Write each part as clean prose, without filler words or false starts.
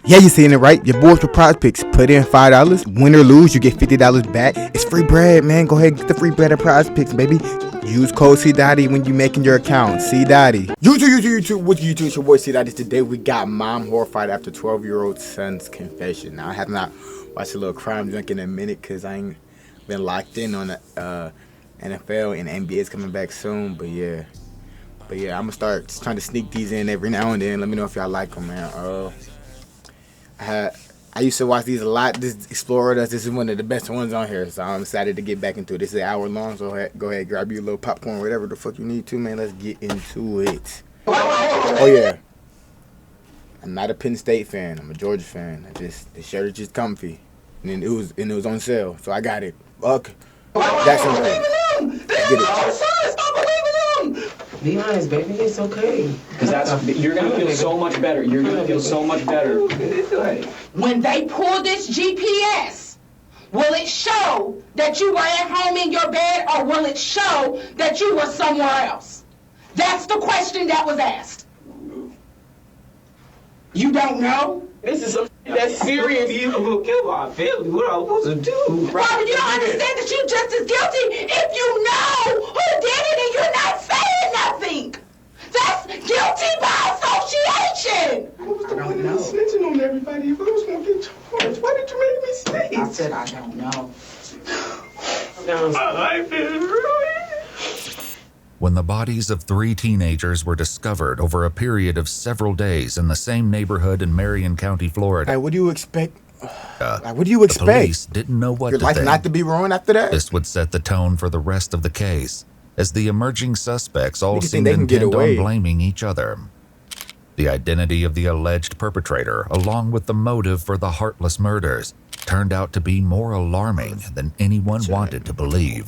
Yeah, you're saying it right. Your boys for prize picks. Put in $5. Win or lose, you get $50 back. It's free bread, man. Go ahead and get the free bread at prize picks, baby. Use code CDotty when you're making your account. CDotty. YouTube. What's YouTube? It's your boy CDotty. Today we got mom horrified after 12-year-old son's confession. Now, I have not watched a little crime junk in a minute because I ain't been locked in on the NFL and NBA is coming back soon. But yeah, I'm going to start trying to sneak these in every now and then. Let me know if y'all like them, man. I used to watch these a lot. This Explorer This is one of the best ones on here, so I'm excited to get back into it. This is an hour long, so go ahead, grab you a little popcorn, whatever the fuck you need to, man. Let's get into it. Oh yeah, I'm not a Penn State fan. I'm a Georgia fan. The shirt is just comfy, and it was on sale, so I got it. Fuck, that's something. Let's get it. Be honest, baby. It's okay. Because you're gonna feel so much better. You're gonna feel so much better. When they pull this GPS, will it show that you were at home in your bed, or will it show that you were somewhere else? That's the question that was asked. You don't know? This is some that's serious. You gonna kill my family. What am I supposed to do? Robert, you don't understand that you're just as guilty if you know who did it and you're not saying nothing. That's guilty by association. I don't know. Snitching on everybody. If I was gonna get charged, why did you make me stay? I said I don't know. My life is ruined. When the bodies of 3 teenagers were discovered over a period of several days in the same neighborhood in Marion County, Florida. Hey, what do you expect? What do you expect? The police didn't know what Your to life think. not to be ruined after that? This would set the tone for the rest of the case, as the emerging suspects all Niggas think seemed they can get intent away. on blaming each other. The identity of the alleged perpetrator, along with the motive for the heartless murders, turned out to be more alarming than anyone wanted to believe.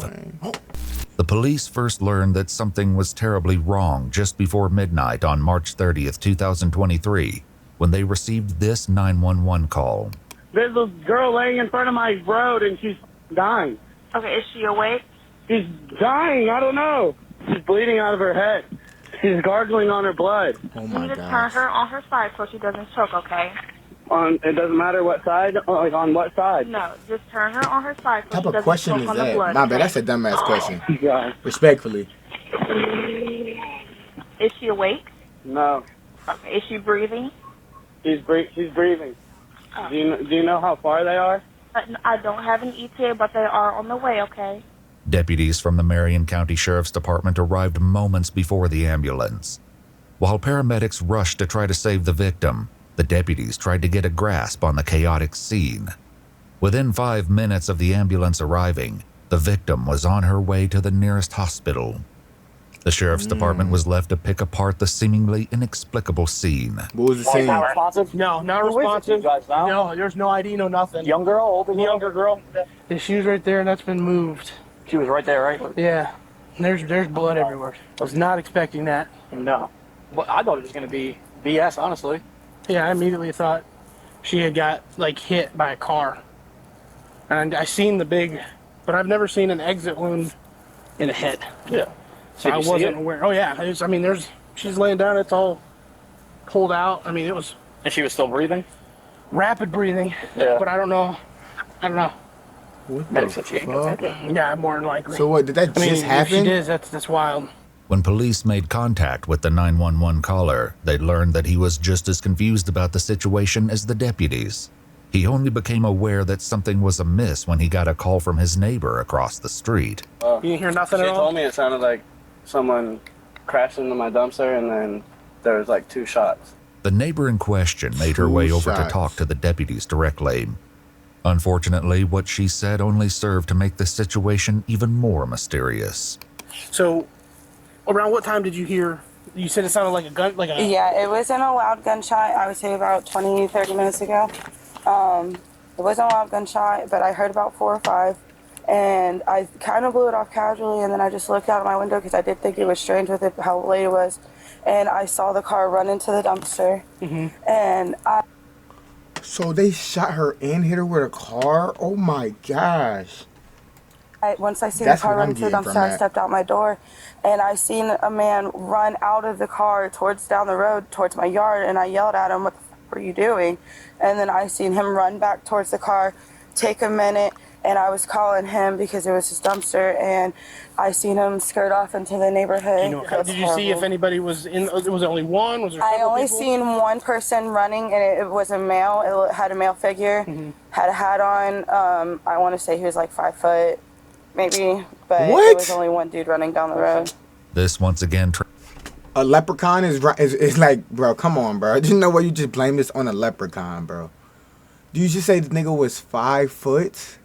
The police first learned that something was terribly wrong just before midnight on March 30th, 2023, when they received this 911 call. There's a girl laying in front of my road and she's dying. Okay, is she awake? She's dying, I don't know. She's bleeding out of her head. She's gargling on her blood. Oh You my need to turn gosh. her on her side so she doesn't choke, okay? It doesn't matter what side, like on what side. No, just turn her on her side so What type she of doesn't question choke is on the that? blood. My bad, that's a dumbass question. Yeah. Respectfully. Is she awake? No. Okay, is she breathing? She's breathing. Do you know how far they are? I don't have an ETA, but they are on the way, okay? Deputies from the Marion County Sheriff's Department arrived moments before the ambulance. While paramedics rushed to try to save the victim, the deputies tried to get a grasp on the chaotic scene. Within 5 minutes of the ambulance arriving, the victim was on her way to the nearest hospital. The Sheriff's Department was left to pick apart the seemingly inexplicable scene. What was the scene? Not responsive? No, not responsive. No, there's no ID, no nothing. Young girl, older girl? Younger girl. The shoe's right there, and that's been moved. She was right there, right? Yeah. There's blood everywhere. I was not expecting that. No. But I thought it was going to be BS, honestly. Yeah, I immediately thought she had got, hit by a car. And I seen the big, but I've never seen an exit wound in a head. Yeah. So I wasn't aware. Oh, yeah. She's laying down. It's all pulled out. I mean, it was And she was still breathing? rapid breathing. Yeah. But I don't know. What Medics the said she ain't gonna fuck? take it. Yeah, more than likely. So what, did that I mean, just if happen? she did, that's wild. When police made contact with the 911 caller, they learned that he was just as confused about the situation as the deputies. He only became aware that something was amiss when he got a call from his neighbor across the street. You didn't hear nothing She at all? told me it sounded like someone crashed into my dumpster and then there was 2 shots. The neighbor in question made her way over to shots. talk to the deputies directly. Unfortunately, what she said only served to make the situation even more mysterious. So, around what time did you hear? You said it sounded like a gun, Yeah, it wasn't a loud gunshot. I would say about 20, 30 minutes ago. It wasn't a loud gunshot, but I heard about 4 or 5. And I kind of blew it off casually, and then I just looked out of my window because I did think it was strange with it, how late it was. And I saw the car run into the dumpster. And So they shot her and hit her with a car? Oh my gosh. once I seen That's the car what run I'm into the getting from dumpster, I that. stepped out my door, and I seen a man run out of the car down the road towards my yard, and I yelled at him, were you doing? And then I seen him run back towards the car, take a minute, and I was calling him because it was his dumpster, and I seen him skirt off into the neighborhood. Did you see if anybody was in? Was it only one? Was there I several only people? seen one person running, and it was a male. It had a male figure, had a hat on. I want to say he was like 5 foot, maybe, but What? it was only one dude running down the road. This once again A leprechaun is like, bro, come on, bro. There's no way you just blame this on a leprechaun, bro. Do you just say the nigga was 5 foot?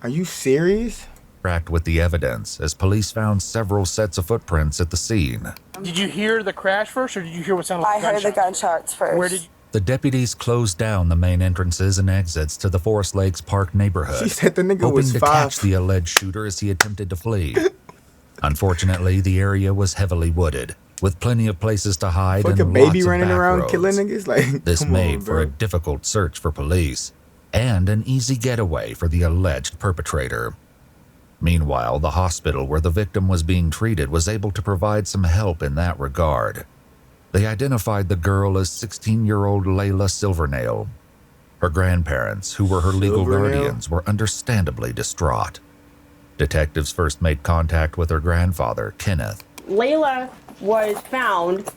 Are you serious? tracked with the evidence as police found several sets of footprints at the scene. Did you hear the crash first, or did you hear what sounded like I heard the gunshots first. Where did you... The deputies closed down the main entrances and exits to the Forest Lakes Park neighborhood, She said the nigga hoping was to 5. catch the alleged shooter as he attempted to flee. Unfortunately, the area was heavily wooded, with plenty of places to hide Fuck and a baby lots of running back around roads. killing niggas? Like, This come made on, for a bro. difficult search for police and an easy getaway for the alleged perpetrator. Meanwhile, the hospital where the victim was being treated was able to provide some help in that regard. They identified the girl as 16-year-old Layla Silvernail. Her grandparents, who were her legal Silvernail? guardians, were understandably distraught. Detectives first made contact with her grandfather, Kenneth. Layla was found,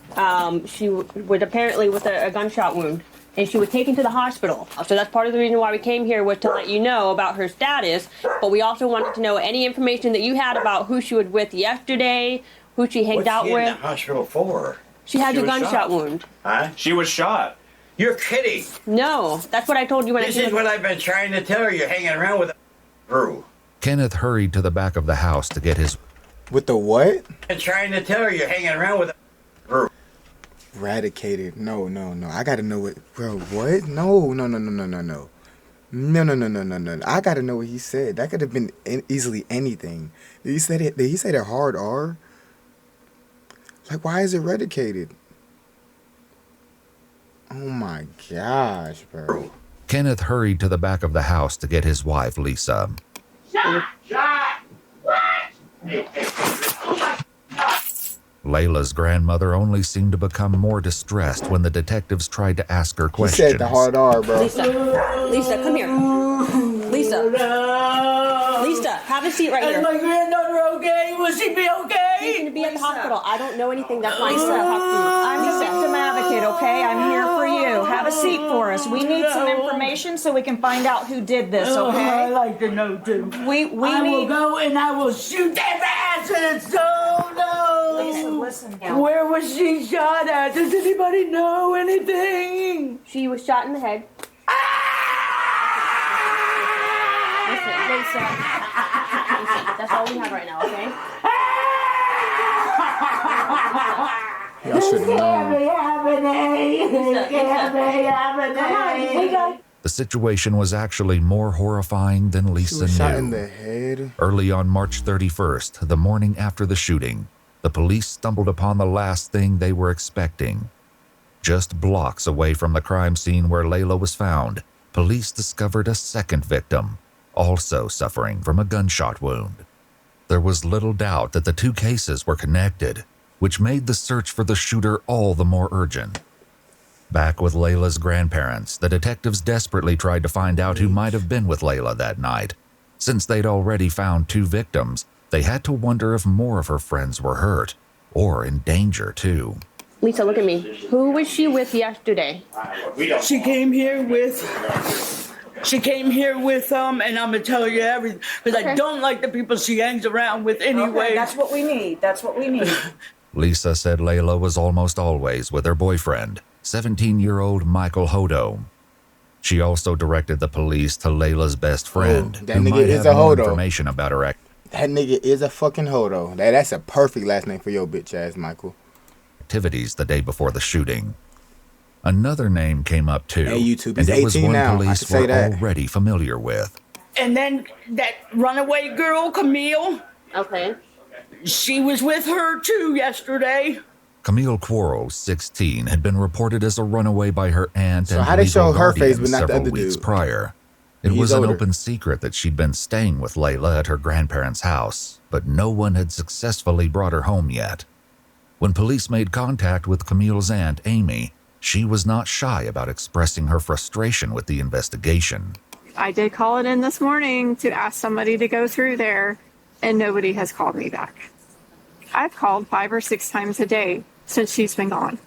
she was apparently with a gunshot wound, and she was taken to the hospital. So that's part of the reason why we came here, was to let you know about her status, but we also wanted to know any information that you had about who she was with yesterday, who she hanged out What's she with. in the hospital for? She had a was gunshot shot. wound. Huh? She was shot. You're kidding. No, that's what I told you when This I is came. what I've been trying to tell her. You're hanging around with a crew. Kenneth hurried to the back of the house to get his... With the what? I'm trying to tell her you're hanging around with a crew. Eradicated. No. I gotta know what, bro. What? No. No. I gotta know what he said. That could have been easily anything. Did he say that hard R? Like, why is it eradicated? Oh my gosh, bro. Kenneth hurried to the back of the house to get his wife, Lisa. Shot! What? Layla's grandmother only seemed to become more distressed when the detectives tried to ask her He questions. said the hard R, bro. Lisa, come here. Lisa, have a seat right here. Is my granddaughter okay? Will she be okay? She's going to be at the hospital. I don't know anything. That's why I said talk to you. I'm the victim advocate, okay? I'm here for you. Have a seat for us. We need some information so we can find out who did this, okay? I'd like to know too. We I will need... go and I will shoot that bastard. Oh no! Listen. Where was she shot at? Does anybody know anything? She was shot in the head. Listen, that's all we have right now, okay? Y'all should have known. The situation was actually more horrifying than Lisa was shot in knew. the head. Early on March 31st, the morning after the shooting, the police stumbled upon the last thing they were expecting. Just blocks away from the crime scene where Layla was found, police discovered a second victim, also suffering from a gunshot wound. There was little doubt that the two cases were connected, which made the search for the shooter all the more urgent. Back with Layla's grandparents, the detectives desperately tried to find out who might have been with Layla that night. Since they'd already found two victims, they had to wonder if more of her friends were hurt, or in danger too. Lisa, look at me. Who was she with yesterday? She came here with, and I'm gonna tell you everything, because I don't like the people she hangs around with anyway. Okay, that's what we need. That's what we need. Lisa said Layla was almost always with her boyfriend, 17-year-old Michael Hodo. She also directed the police to Layla's best friend, that who nigga might is have a more Hodo. information about her That nigga is a fucking hodo. That's a perfect last name for your bitch ass, Michael. activities the day before the shooting. Another name came up too, Hey, YouTube, and he's it was 18 one now. I police should say were that. already familiar with. And then that runaway girl, Camille. Okay. She was with her too yesterday. Camille Quarles, 16, had been reported as a runaway by her aunt So and how they legal show her face guardian but not the several other weeks dude? prior. It He's was an older. open secret that she'd been staying with Layla at her grandparents' house, but no one had successfully brought her home yet. When police made contact with Camille's aunt, Amy, She was not shy about expressing her frustration with the investigation. I did call it in this morning to ask somebody to go through there, and nobody has called me back. I've called 5 or 6 times a day since she's been gone.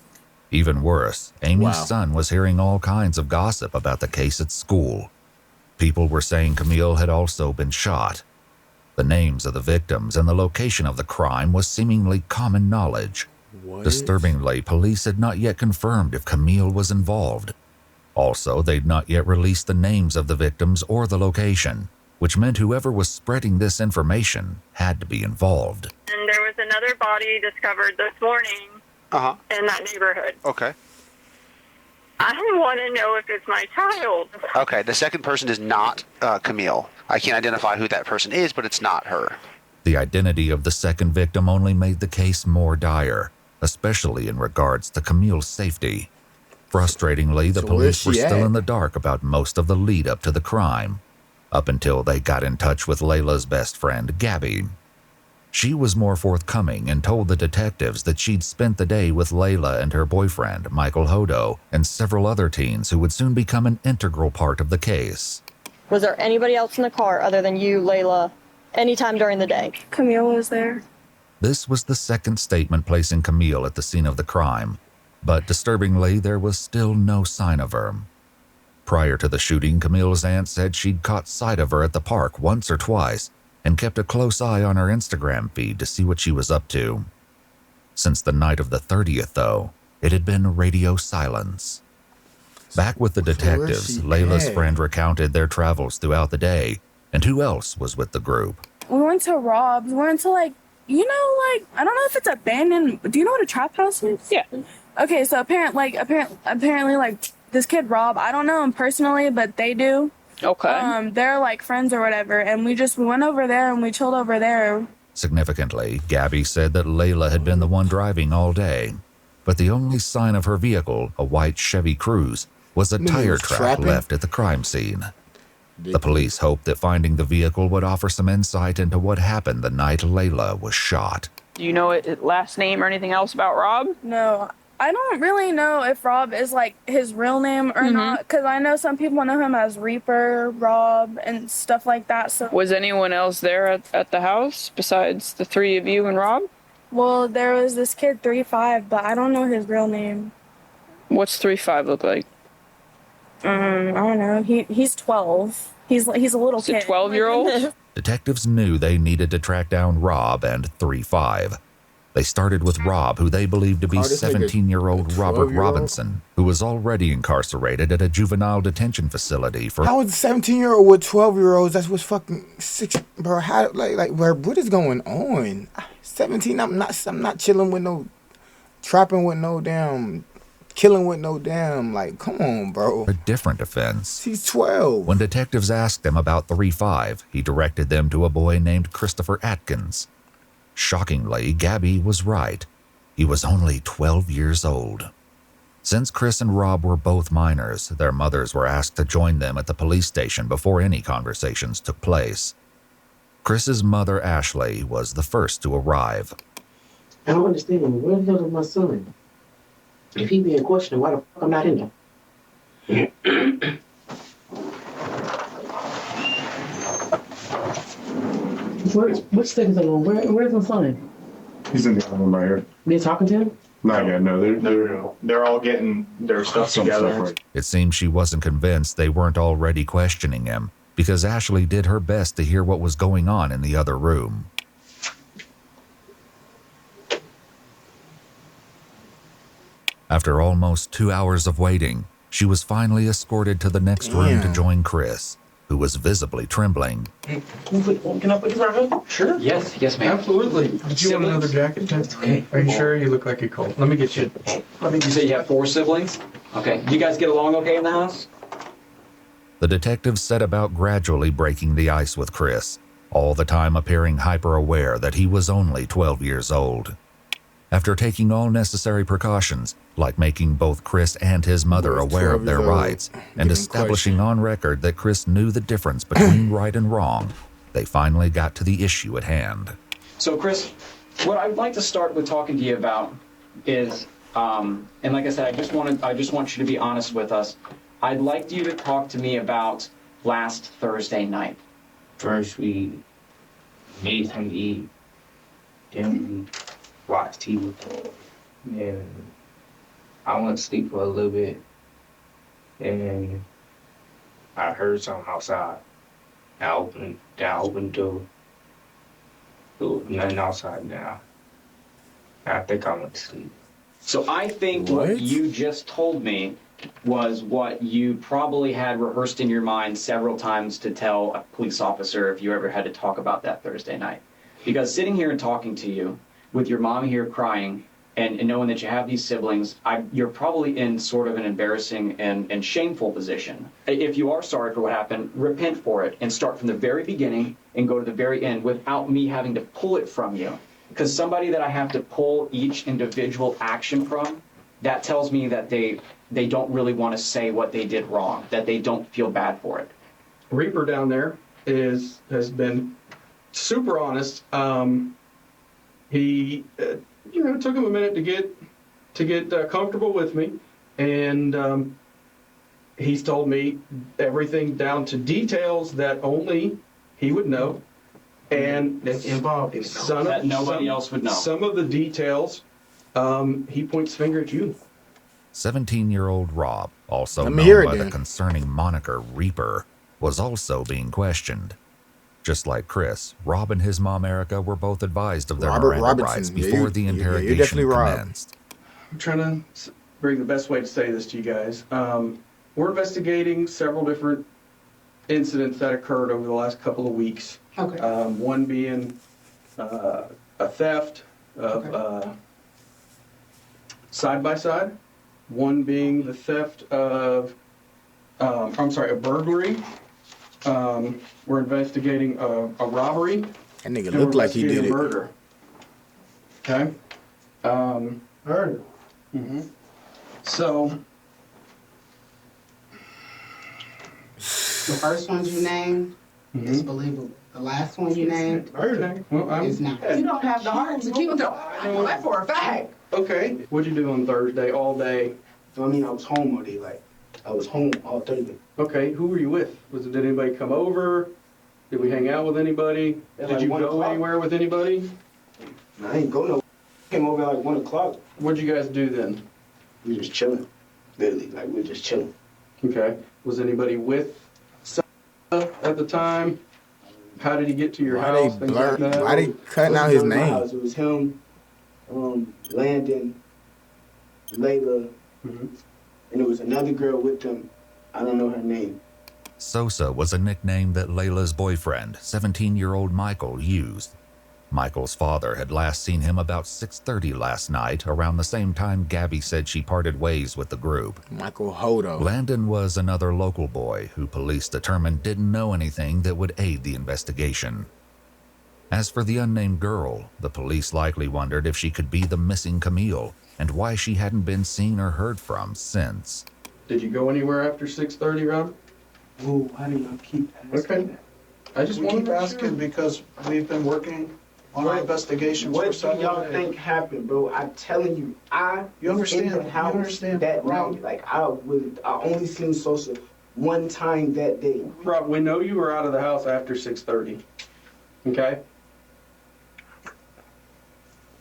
Even worse, Amy's son was hearing all kinds of gossip about the case at school. People were saying Camille had also been shot. The names of the victims and the location of the crime was seemingly common knowledge. Disturbingly, police had not yet confirmed if Camille was involved. Also, they'd not yet released the names of the victims or the location, which meant whoever was spreading this information had to be involved. And there was another body discovered this morning in that neighborhood. Okay. I want to know if it's my child. Okay, the second person is not Camille. I can't identify who that person is, but it's not her. The identity of the second victim only made the case more dire, especially in regards to Camille's safety. Frustratingly, the police were still in the dark about most of the lead up to the crime, up until they got in touch with Layla's best friend, Gabby. She was more forthcoming and told the detectives that she'd spent the day with Layla and her boyfriend, Michael Hodo, and several other teens who would soon become an integral part of the case. Was there anybody else in the car other than you, Layla, anytime during the day? Camille was there. This was the second statement placing Camille at the scene of the crime, but disturbingly, there was still no sign of her. Prior to the shooting, Camille's aunt said she'd caught sight of her at the park once or twice and kept a close eye on her Instagram feed to see what she was up to. Since the night of the 30th, though, it had been radio silence. Back with the detectives, Layla's friend recounted their travels throughout the day and who else was with the group. We went to Rob's. We went to I don't know if it's abandoned. Do you know what a trap house is? Yeah. Okay, so apparently, this kid Rob, I don't know him personally, but they do. Okay. They're friends or whatever, and we went over there and we chilled over there. Significantly, Gabby said that Layla had been the one driving all day, but the only sign of her vehicle, a white Chevy Cruze, was a tire track left at the crime scene. The police hoped that finding the vehicle would offer some insight into what happened the night Layla was shot. Do you know his last name or anything else about Rob? No, I don't really know if Rob is his real name or not, because I know some people know him as Reaper, Rob, and stuff like that. So Was anyone else there at the house besides the three of you and Rob? Well, there was this kid 3-5, but I don't know his real name. What's 3-5 look like? I don't know. He's 12. He's a little kid. A 12-year-old? Detectives knew they needed to track down Rob and 3-5. They started with Rob, who they believed to be 17-year-old Robert Robinson, who was already incarcerated at a juvenile detention facility for... How is a 17-year-old with 12-year-olds? That's what's fucking 6, bro. How, what is going on? 17, I'm not chilling with no... Trapping with no damn... Killing with no damn, come on, bro. A different offense. He's 12. When detectives asked him about 3-5, he directed them to a boy named Christopher Atkins. Shockingly, Gabby was right. He was only 12 years old. Since Chris and Rob were both minors, their mothers were asked to join them at the police station before any conversations took place. Chris's mother, Ashley, was the first to arrive. I don't understand. Where the hell is my son? If he being questioned, why the fuck I'm not in there? What's taking so long? Where's my son? He's in the other room right here. They talking to him? Not yet. No, they're all getting their stuff together. It seemed she wasn't convinced they weren't already questioning him, because Ashley did her best to hear what was going on in the other room. After almost 2 hours of waiting, she was finally escorted to the next room to join Chris, who was visibly trembling. Hey, can I put this on him? Sure. Yes, ma'am. Absolutely. Did you want another jacket? Okay. Are you sure? You look like you're cold. Let me get you. You say you have 4 siblings? Okay. You guys get along okay in the house? The detectives set about gradually breaking the ice with Chris, all the time appearing hyper-aware that he was only 12 years old. After taking all necessary precautions, like making both Chris and his mother aware of their rights, and establishing on record that Chris knew the difference between right and wrong, they finally got to the issue at hand. So, Chris, what I'd like to start with talking to you about is And like I said, I just want you to be honest with us. I'd like you to talk to me about last Thursday night. First, we made something to eat. Then we watched TV. And I went to sleep for a little bit. And I heard something outside. I opened the door. There was nothing outside now. I think I went to sleep. So I think what you just told me was what you probably had rehearsed in your mind several times to tell a police officer if you ever had to talk about that Thursday night. Because sitting here and talking to you with your mom here crying and knowing that you have these siblings, you're probably in sort of an embarrassing and shameful position. If you are sorry for what happened, repent for it and start from the very beginning and go to the very end without me having to pull it from you. Because somebody that I have to pull each individual action from, that tells me that they don't really want to say what they did wrong, that they don't feel bad for it. Reaper down there has been super honest. He took him a minute to get comfortable with me, and he's told me everything down to details that only he would know, and that's involved in that nobody else would know. Some of the details, he points finger at you. 17-year-old Rob, also Let me known hear it by the then. concerning moniker Reaper, was also being questioned. Just like Chris, Rob and his mom Erica were both advised of their Robert Miranda Robinson. rights Yeah, before you- the yeah, you're interrogation definitely Rob. commenced. I'm trying to bring the best way to say this to you guys. We're investigating several different incidents that occurred over the last couple of weeks. Okay. One being a theft of side-by-side. One being the theft of, a burglary. We're investigating a robbery. That nigga and looked we're like he did investigating it. a murder. Okay? Murder. Mm-hmm. So, The first one you named is believable. The last one you named is not. You don't have the heart to keep it up. I know that for a fact. okay. What'd you do on Thursday all day? So I mean, I was home all day. Like, I was home all Thursday. Okay, who were you with? Did anybody come over? Did we hang out with anybody? At Did like you 1 go o'clock. anywhere with anybody? I ain't go no. Came over at like 1 o'clock. What'd you guys do then? We just chilling. Literally, like we were just chilling. Okay. Was anybody with at the time? How did he get to your Why they house? Things blur- like that? why they cutting out his It was my name? house. It was him, Landon, Layla, Mhm. and there was another girl with them. I don't know her name. Sosa was a nickname that Layla's boyfriend, 17-year-old Michael, used. Michael's father had last seen him about 6:30 last night, around the same time Gabby said she parted ways with the group. Michael Hodo. Landon was another local boy who police determined didn't know anything that would aid the investigation. As for the unnamed girl, the police likely wondered if she could be the missing Camille and why she hadn't been seen or heard from since. Did you go anywhere after 6:30, Rob? Whoa, why do y'all keep asking Okay. that? I just We want keep to asking because we've been working on our investigations What for do several y'all days. think happened, bro? I'm telling you, You understand? was in the You house understand, that Rob? night. Like I only seen Sosa one time that day. Rob, we know you were out of the house after 6:30. Okay?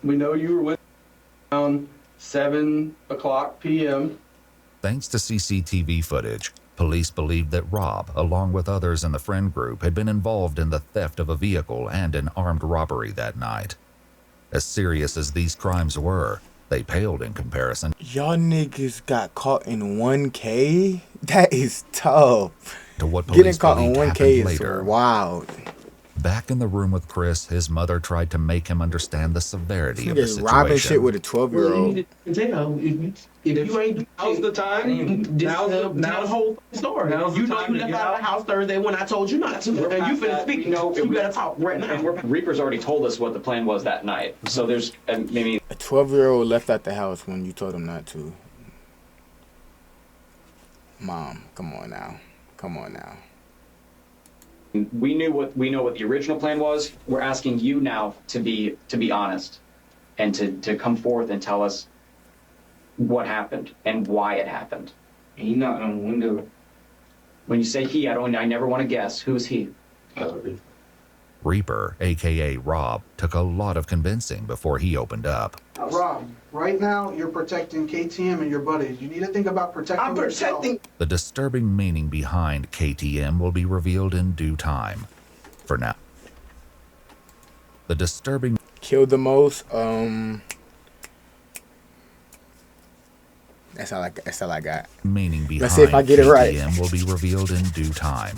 We know you were with around 7 o'clock p.m. Thanks to CCTV footage, police believed that Rob, along with others in the friend group, had been involved in the theft of a vehicle and an armed robbery that night. As serious as these crimes were, they paled in comparison Y'all niggas got caught in 1K? That is tough. to what Getting police caught in believed 1K happened is later. wild. Back in the room with Chris, his mother tried to make him understand the severity of the Niggas robbing situation. shit with a 12-year-old. If you ain't Now's the time. Now's the whole story. Now's the You know time you to left get out of the house Thursday when I told you not to. And you finna speak. You better talk right now. And Reaper's already told us what the plan was that night. So there's maybe A 12-year-old left out the house when you told him not to. Mom, come on now. Come on now. we know what the original plan was. We're asking you now to be honest and to come forth and tell us what happened and why it happened. He knocked on the window. When you say he, I never want to guess. Who's he? Reaper, aka Rob, took a lot of convincing before he opened up. Rob, right now you're protecting KTM and your buddies. You need to think about protecting yourself. The disturbing meaning behind KTM will be revealed in due time. For now, the disturbing Killed the most. That's all I got. meaning behind Let's see if I get it right. KTM will be revealed in due time.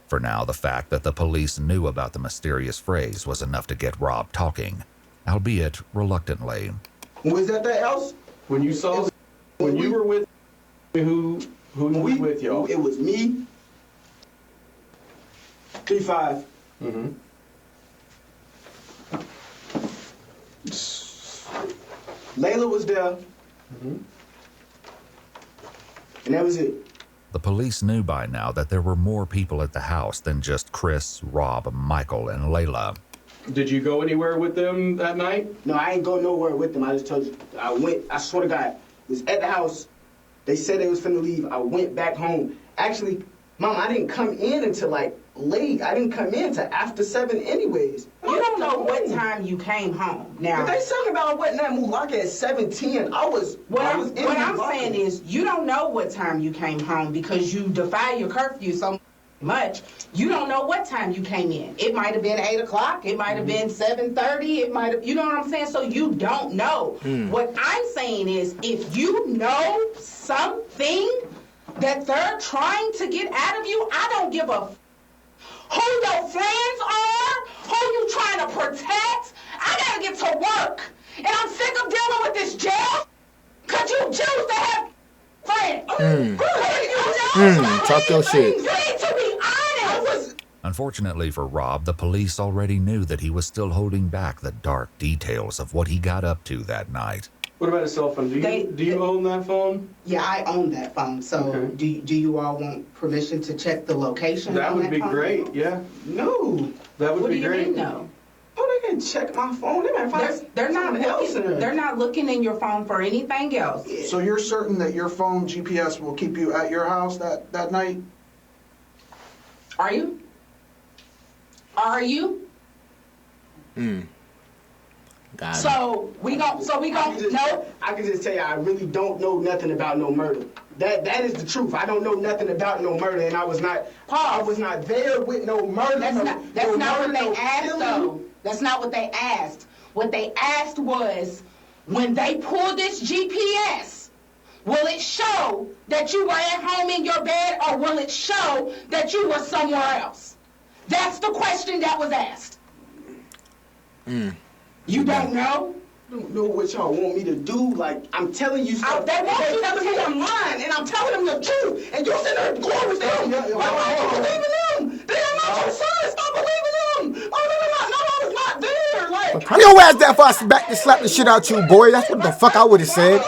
For now, the fact that the police knew about the mysterious phrase was enough to get Rob talking, albeit reluctantly. Was at the house when you saw when you were with who was with y'all? It was me. 3-5. Mm-hmm. Layla was there. Mm-hmm. And that was it. The police knew by now that there were more people at the house than just Chris, Rob, Michael, and Layla. Did you go anywhere with them that night? No, I ain't go nowhere with them. I just told you. I swear to God, was at the house. They said they was finna leave. I went back home. Actually, Mom, I didn't come in until like late. I didn't come in till after 7 anyways. You don't know what time you came home. Now, But they talking about what that Mulaka at 7:10. what I'm saying is, you don't know what time you came home because you defy your curfew so much. You don't know what time you came in. It might have been 8 o'clock. It might have been 7:30. It might have, you know what I'm saying? So you don't know. What I'm saying is, if you know something that they're trying to get out of you, I don't give a who your friends are, who you trying to protect. I gotta get to work. And I'm sick of dealing with this jail. Cause you choose to have friends. Talk your shit. You need to be honest. Unfortunately for Rob, the police already knew that he was still holding back the dark details of what he got up to that night. What about a cell phone? Do you own that phone? Yeah, I own that phone. So Okay. do you all want permission to check the location? That on would be phone? great, yeah. No. That would What be do you great. mean no? Oh, they can check my phone. They might find They're not something else in looking. there. They're not looking in your phone for anything else. So you're certain that your phone GPS will keep you at your house that night? Are you? Are you? Got it. So we gon' no. I can just tell you, I really don't know nothing about no murder. That is the truth. I don't know nothing about no murder, and I was not there with no murder. That's not what they asked killing. though. That's not what they asked. What they asked was, when they pull this GPS, will it show that you were at home in your bed, or will it show that you were somewhere else? That's the question that was asked. You don't know? I don't know what y'all want me to do. Like, I'm telling you stuff. They want you to telling me I'm lying, and I'm telling them the truth. And you sitting there going with them. Why you believing them? They're not your son. Stop believing them. Oh, no, I was not there. Like, Your ass that far back to slap the shit out you, boy. That's what the fuck I would have said.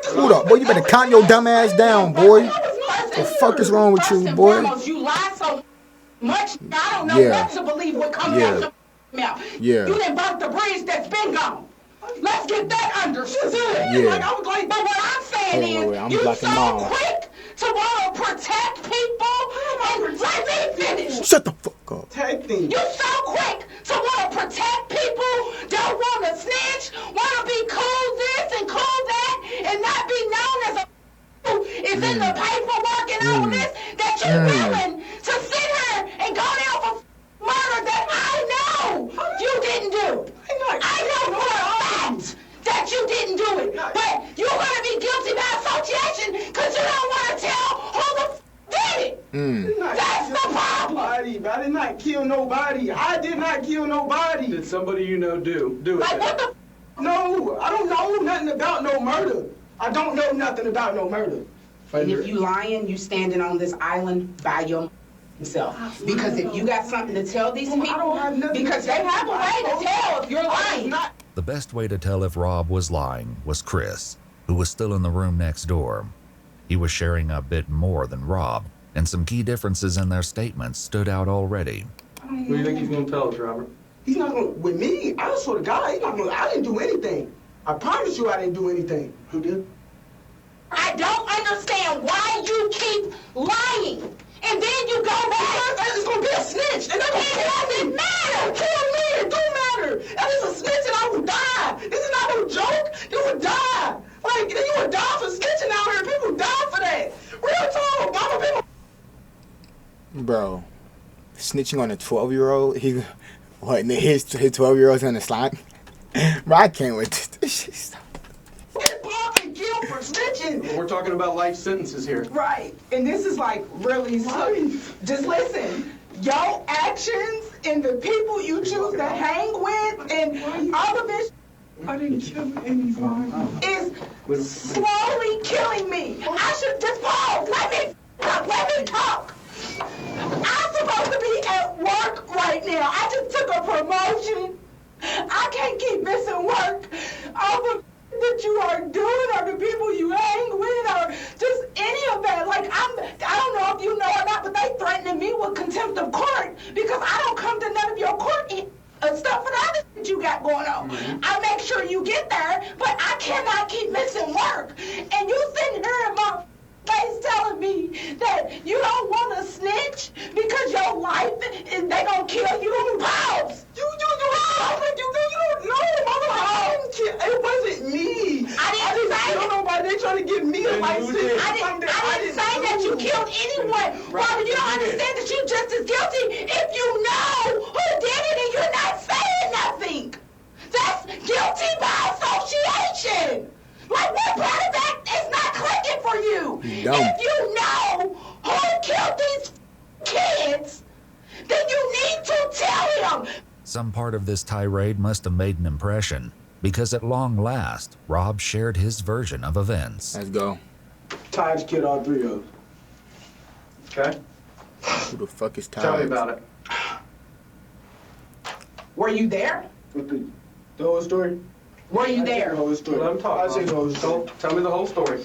Hold up, boy. You better calm your dumb ass down, boy. What the fuck is wrong with you, boy? You lie so much, I don't know what to believe what comes out your mouth. Yeah. You done burnt the bridge that's been gone. Let's get that understood. Yeah. But what I'm saying is, you so quick to want to protect people, and let me finish. Shut the fuck up. You so quick to want to protect people, don't want to snitch, want to be cool this and cool that, and not be known as a is in the paperwork and all this, that you're willing to sit here and go down for murder that I know you didn't do. I know for a fact that you didn't do it, but you're going to be guilty by association because you don't want to tell who the did it. That's the problem. I did not kill nobody. I did not kill nobody. Did somebody you know do it? Like, what the No, I don't know nothing about no murder. I don't know nothing about no murder. And if you lying, you standing on this island by yourself. Because if you got something to tell these people, because they have a way to tell if you're lying. The best way to tell if Rob was lying was Chris, who was still in the room next door. He was sharing a bit more than Rob, and some key differences in their statements stood out already. What do you think he's going to tell us, Robert? He's not going to, with me, I swear to God, he's not going to, I didn't do anything. I promise you I didn't do anything. Who did? I don't understand why you keep lying. And then you go back. It's gonna be a snitch. It doesn't matter. Kill me. It don't matter. If it's a snitch, and I would die. This is not no joke. You would die. Like, you would die for snitching out here. People die for that. Real talk. Mama, people. Bro, snitching on a 12-year-old. His 12-year-old's on the slime. Bro, I can't wait. This shit stop. Get popped and killed for snitching. We're talking about life sentences here. Right. And this is like really just listen. Your actions and the people you choose to hang with and other bitch I didn't kill anyone. Is slowly killing me. I should just pause. Let me talk. I'm supposed to be at work right now. I just took a promotion. I can't keep missing work over that you are doing or the people you hang with or just any of that. Like, I don't know if you know or not, but they threatening me with contempt of court because I don't come to none of your court stuff for the other that you got going on. I make sure you get there, but I cannot keep missing work. And you sitting here in my face telling me that you don't want to snitch because your life is they gonna kill you. Pause. You don't know. It wasn't me. I didn't say that. Nobody. They trying to get me a license. I didn't say that you killed anyone. Robert, you don't understand that you're just as guilty if you know who did it and you're not saying nothing. That's guilty by association. Like, what part of that is not clicking for you? If you know who killed these kids, then you need to tell him. Some part of this tirade must have made an impression, because at long last, Rob shared his version of events. Let's go. Tahj killed all three of them. Okay. Who the fuck is Tahj? Tell me about it. Were you there? With the whole story? Were you there? The whole story. Let him talk. I say the whole story. Tell me the whole story.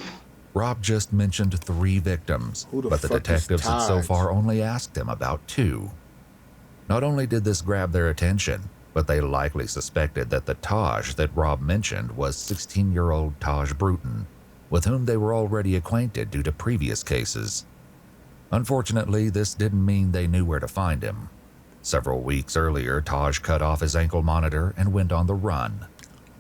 Rob just mentioned 3 victims, but the detectives had so far only asked him about 2. Not only did this grab their attention, but they likely suspected that the Tahj that Rob mentioned was 16-year-old Tahj Bruton, with whom they were already acquainted due to previous cases. Unfortunately, this didn't mean they knew where to find him. Several weeks earlier, Tahj cut off his ankle monitor and went on the run.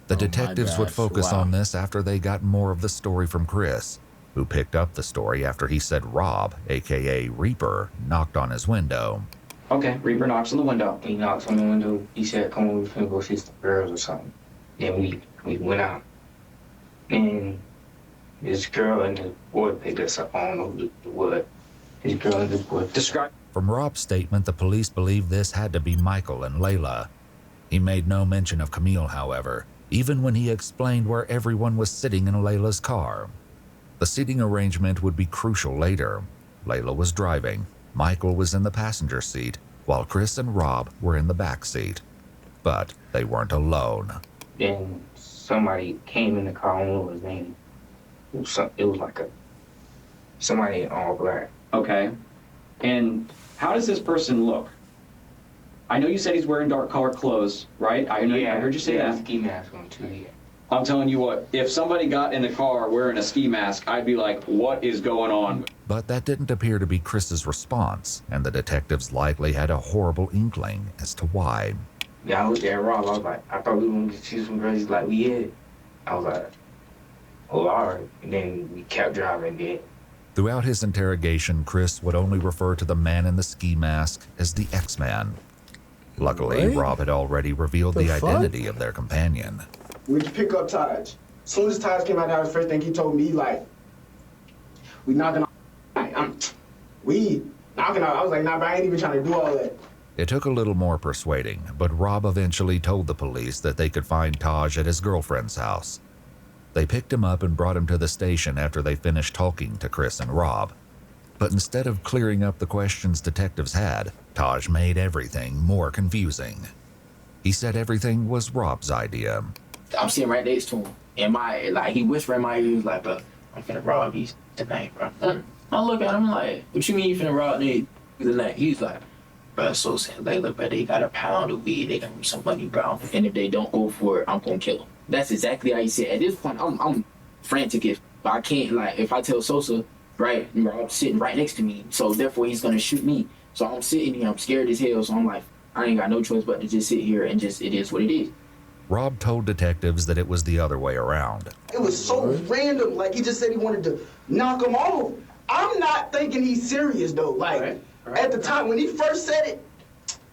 The detectives would focus on this after they got more of the story from Chris, who picked up the story after he said Rob, aka Reaper, knocked on his window. Okay, Reaper knocks on the window. He knocks on the window. He said, "Come on, we're finna go see some girls or something." Then we went out, and this girl and the boy picked us up. I don't know who it was. This girl and this boy. Describe. From Rob's statement, the police believed this had to be Michael and Layla. He made no mention of Camille, however, even when he explained where everyone was sitting in Layla's car. The seating arrangement would be crucial later. Layla was driving, Michael was in the passenger seat, while Chris and Rob were in the back seat. But they weren't alone. Then somebody came in the car. I don't know what his name. It was like somebody in all black. Okay. And how does this person look? I know you said he's wearing dark colored clothes, right? I heard you say that. Ski mask on too. Yeah. I'm telling you what, if somebody got in the car wearing a ski mask, I'd be like, what is going on? But that didn't appear to be Chris's response, and the detectives likely had a horrible inkling as to why. Yeah, I looked at Rob. I was like, I thought we were going to see some girls. He's like, we had. I was like, oh, all right. And then we kept driving then. Throughout his interrogation, Chris would only refer to the man in the ski mask as the X-Man. Luckily, Rob had already revealed the identity of their companion. We pick up Tahj. As soon as Tahj came out, that was the first thing he told me, like, we knocking on. We knocking on. I was like, nah, but I ain't even trying to do all that. It took a little more persuading, but Rob eventually told the police that they could find Tahj at his girlfriend's house. They picked him up and brought him to the station after they finished talking to Chris and Rob. But instead of clearing up the questions detectives had, Tahj made everything more confusing. He said everything was Rob's idea. I'm sitting right next to him, and he whispered in my ear, he was like, bro, I'm finna rob these tonight, bro. I look at him like, what you mean you finna rob these tonight? He's like, bro, so saying, like, look, bro, they got a pound of weed, they got me some money, bro, and if they don't go for it, I'm gonna kill them. That's exactly how he said. At this point, I'm frantic as But I can't, like, if I tell Sosa, right, Rob's sitting right next to me, so therefore he's gonna shoot me. So I'm sitting here, I'm scared as hell, so I'm like, I ain't got no choice but to just sit here and just, it is what it is. Rob told detectives that it was the other way around. It was so random. Like, he just said he wanted to knock him off. I'm not thinking he's serious, though. Like, at the time, when he first said it,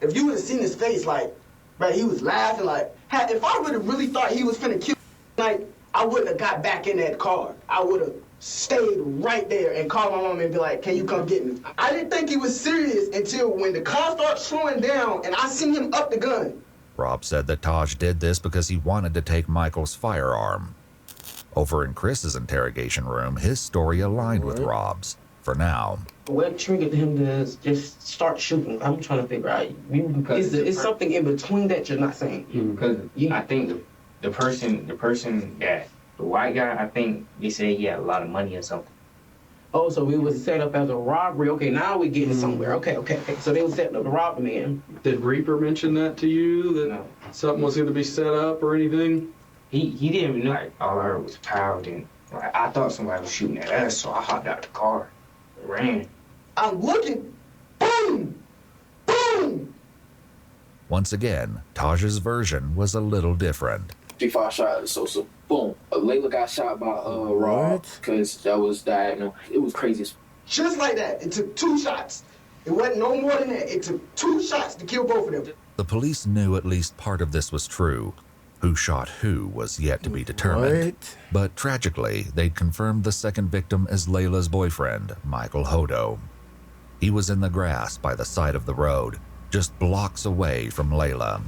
if you would have seen his face, like, right, he was laughing. Like, if I would have really thought he was finna kill, like, I wouldn't have got back in that car. I would have stayed right there and called my mom and be like, can you come get me? I didn't think he was serious until when the car started slowing down and I seen him up the gun. Rob said that Tahj did this because he wanted to take Michael's firearm. Over in Chris's interrogation room, his story aligned with Rob's, for now. What triggered him to just start shooting? I'm trying to figure out. It's something in between that you're not saying. Because I think the person that, the white guy, I think they said he had a lot of money or something. Oh, so it was set up as a robbery. Okay, now we're getting somewhere. Okay. So they were setting up to rob the man. Did Reaper mention that to you? That something was going to be set up or anything? He didn't even know. Like, all I heard was pow, and like, I thought somebody was shooting at us, so I hopped out the car and ran. I'm looking. Boom! Boom! Once again, Tahj's version was a little different. 3-5 shot at Sosa. Boom. Layla got shot by Rob because that was diagonal. It was crazy. Just like that. It took 2 shots. It wasn't no more than that. It took 2 shots to kill both of them. The police knew at least part of this was true. Who shot who was yet to be determined. But tragically, they'd confirmed the second victim as Layla's boyfriend, Michael Hodo. He was in the grass by the side of the road, just blocks away from Layla.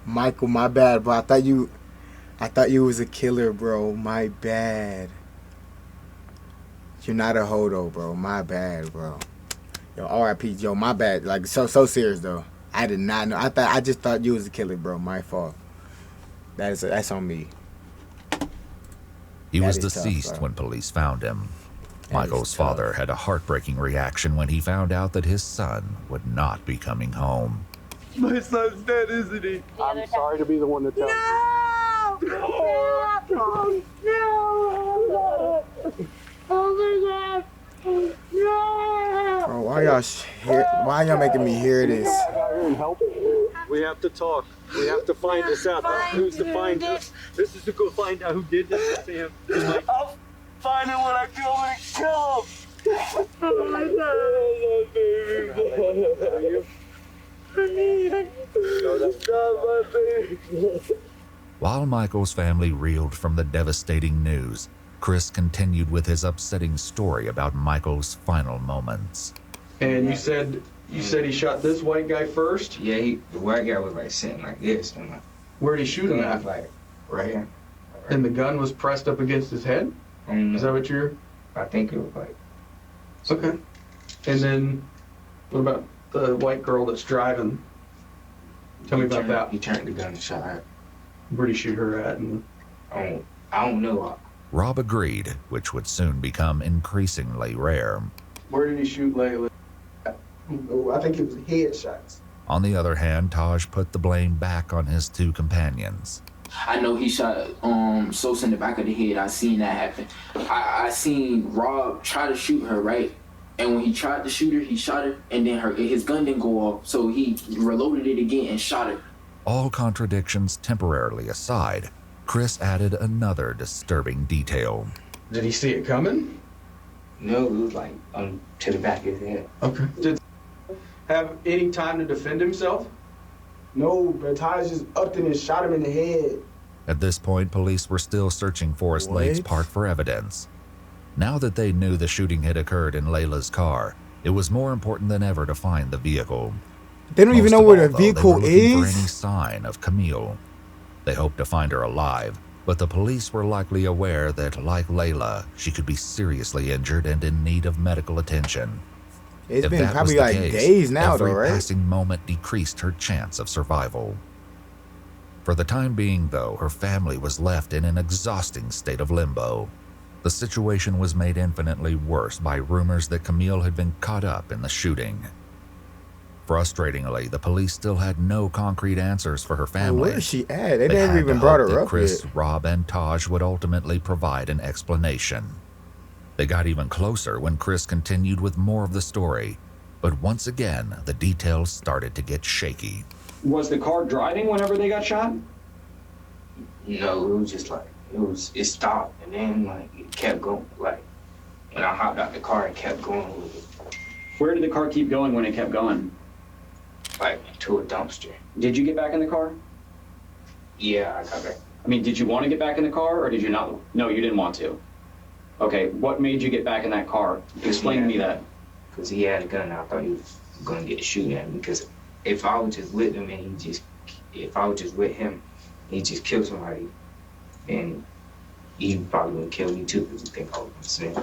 Michael, my bad, bro. I thought you was a killer, bro. My bad. You're not a hodo, bro. My bad, bro. Yo, R.I.P. Yo, my bad. Like, so serious though. I did not know. I just thought you was a killer, bro. My fault. That's on me. He was deceased when police found him. Michael's father had a heartbreaking reaction when he found out that his son would not be coming home. My son's dead, isn't he? I'm sorry to be the one to tell you. No! No! Oh my God! No! Bro, why y'all making me hear this? We have to talk. We have to find this out. Who's to find this? This is to go find out who did this to Sam. I'll find him when I kill him and kill him. Oh my God, I love baby. While Michael's family reeled from the devastating news, Chris continued with his upsetting story about Michael's final moments. And you said he shot this white guy first? Yeah, the white guy was like sitting like this. And like, where'd he shoot him at? Like right here. And the gun was pressed up against his head? Is that what you're? I think it was like. Okay. And then, what about the white girl that's driving? Tell me about that. He turned the gun and shot her. Where'd he shoot her at? And I don't know. Rob agreed, which would soon become increasingly rare. Where did he shoot Layla? I think it was headshots. On the other hand, Tahj put the blame back on his 2 companions. I know he shot Sosa in the back of the head. I seen that happen. I seen Rob try to shoot her, right? And when he tried to shoot her, he shot her, and then his gun didn't go off, so he reloaded it again and shot her. All contradictions temporarily aside, Chris added another disturbing detail. Did he see it coming? No, it was like to the back of his head. Okay. Did he have any time to defend himself? No, but Tahj just upped him and shot him in the head. At this point, police were still searching Forest Lakes Park for evidence. Now that they knew the shooting had occurred in Layla's car, it was more important than ever to find the vehicle. They don't even know where the vehicle they were looking for is? any sign of Camille. They hoped to find her alive, but the police were likely aware that, like Layla, she could be seriously injured and in need of medical attention. It's If been that probably was the like case, days now, every though, right? passing moment decreased her chance of survival. For the time being, though, her family was left in an exhausting state of limbo. The situation was made infinitely worse by rumors that Camille had been caught up in the shooting. Frustratingly, the police still had no concrete answers for her family. Where is she at? They They never had even to brought hope her that up Chris, yet. Rob, and Tahj would ultimately provide an explanation. They got even closer when Chris continued with more of the story, but once again, the details started to get shaky. Was the car driving whenever they got shot? No, it was just like, it stopped, and then like it kept going, like, and I hopped out the car and kept going with it. Where did the car keep going when it kept going? Like, to a dumpster. Did you get back in the car? Yeah, I got back. I mean, did you want to get back in the car, or did you not? No, you didn't want to. Okay, what made you get back in that car? Explain to me that. Because he had a gun, I thought he was going to get shooting at me, because if I was just with him and if I was just with him, he just killed somebody, and he probably would kill me too, because he think I was insane.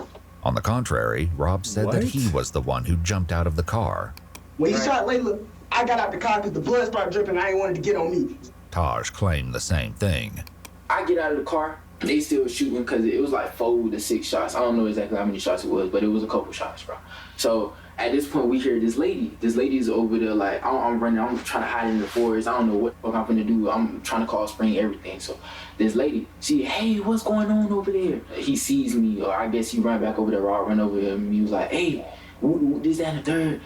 On the contrary, Rob said that he was the one who jumped out of the car. When he shot Layla, I got out the car because the blood started dripping. I ain't wanted to get on me. Tahj claimed the same thing. I get out of the car, they still shooting because it was like 4 to 6 shots. I don't know exactly how many shots it was, but it was a couple shots, bro. So at this point, we hear this lady. This lady's over there like, I'm running, I'm trying to hide in the forest. I don't know what the fuck I'm gonna do. I'm trying to call Spring, everything. So this lady, she, hey, what's going on over there? He sees me, or I guess he ran back over there, Rob ran over him, and he was like, hey, this, that, and the third.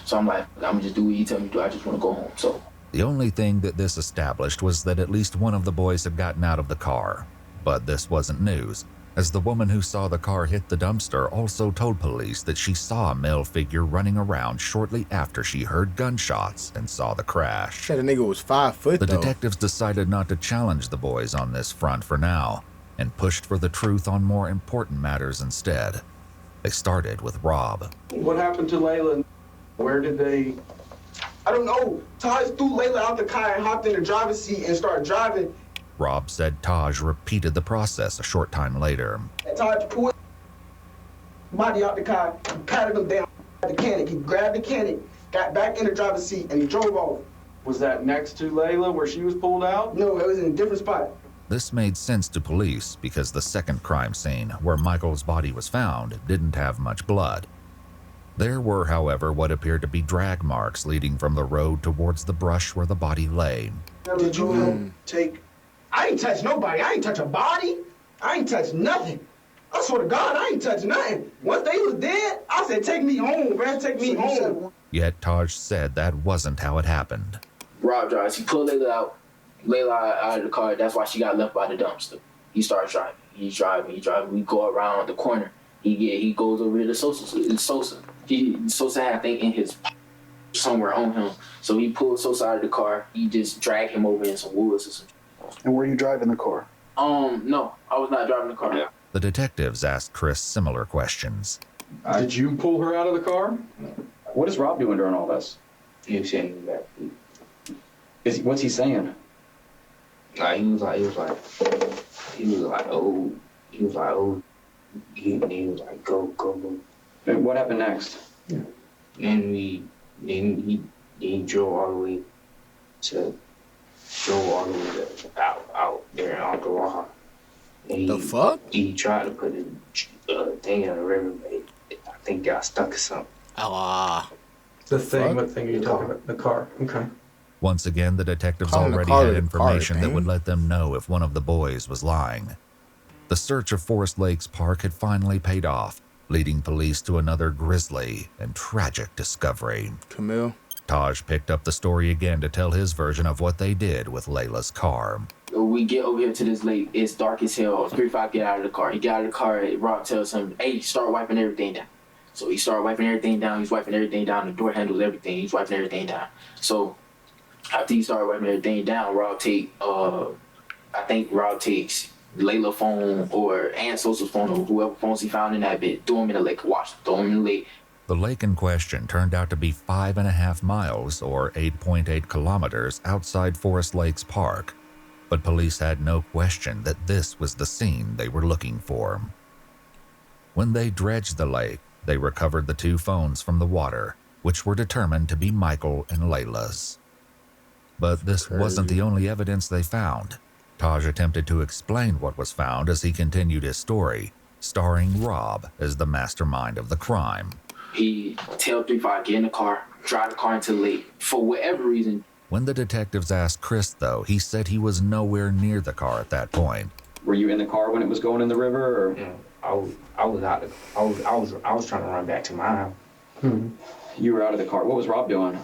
So I'm like, I'm gonna just do what you tell me to do. I just want to go home. So The only thing that this established was that at least one of the boys had gotten out of the car. But this wasn't news, as the woman who saw the car hit the dumpster also told police that she saw a male figure running around shortly after she heard gunshots and saw the crash. Said the nigga was 5 foot The though. detectives decided not to challenge the boys on this front for now, and pushed for the truth on more important matters instead. They started with Rob. What happened to Layla? Where did they... I don't know. Tahj threw Layla out the car and hopped in the driver's seat and started driving. Rob said Tahj repeated the process a short time later. And Tahj pulled body out the car, patted him down the mechanic. He grabbed the mechanic, got back in the driver's seat, and he drove off. Was that next to Layla where she was pulled out? No, it was in a different spot. This made sense to police because the second crime scene, where Michael's body was found, didn't have much blood. There were, however, what appeared to be drag marks leading from the road towards the brush where the body lay. Did you take... I ain't touch nobody. I ain't touch a body. I ain't touch nothing. I swear to God, I ain't touch nothing. Once they was dead, I said, take me home, man, take me home. Yet Tahj said that wasn't how it happened. Rob drives. He pulled Layla out of the car. That's why she got left by the dumpster. He starts driving. He's driving. We go around the corner. He goes over to Sosa. Sosa had, I think, in his somewhere on him. So he pulled Sosa out of the car. He just dragged him over in some woods or something. And were you driving the car? No, I was not driving the car. Yeah. The detectives asked Chris similar questions. Did you pull her out of the car? What is Rob doing during all this? He was saying that. What's he saying? Like he was like, oh, he was like, go. And what happened next? And he drove all the way out there in Ottawa. The fuck? He tried to put a thing in the river, but I think got stuck or something. The thing, what thing are you talking about? The car, okay. Once again, the detectives Calling the already car had the information car that thing. would let them know if one of the boys was lying. The search of Forest Lakes Park had finally paid off, leading police to another grisly and tragic discovery. Camille? Tahj picked up the story again to tell his version of what they did with Layla's car. We get over here to this lake. It's dark as hell. 3-5 get out of the car. He got out of the car. Rob tells him, hey, start wiping everything down. So he started wiping everything down. He's wiping everything down. The door handles, everything. He's wiping everything down. So after he started wiping everything down, Rob takes Layla's phone and Sosa's phone or whoever phones he found in that bit, throw him in the lake, throw him in the lake. The lake in question turned out to be 5.5 miles or 8.8 kilometers outside Forest Lakes Park, but police had no question that this was the scene they were looking for. When they dredged the lake, they recovered the 2 phones from the water, which were determined to be Michael and Layla's. But this wasn't the only evidence they found. Tahj attempted to explain what was found as he continued his story, starring Rob as the mastermind of the crime. He tell 3-5, get in the car, drive the car into the lake. For whatever reason. When the detectives asked Chris, though, he said he was nowhere near the car at that point. Were you in the car when it was going in the river, or? Yeah, I was trying to run back to my house. You were out of the car. What was Rob doing?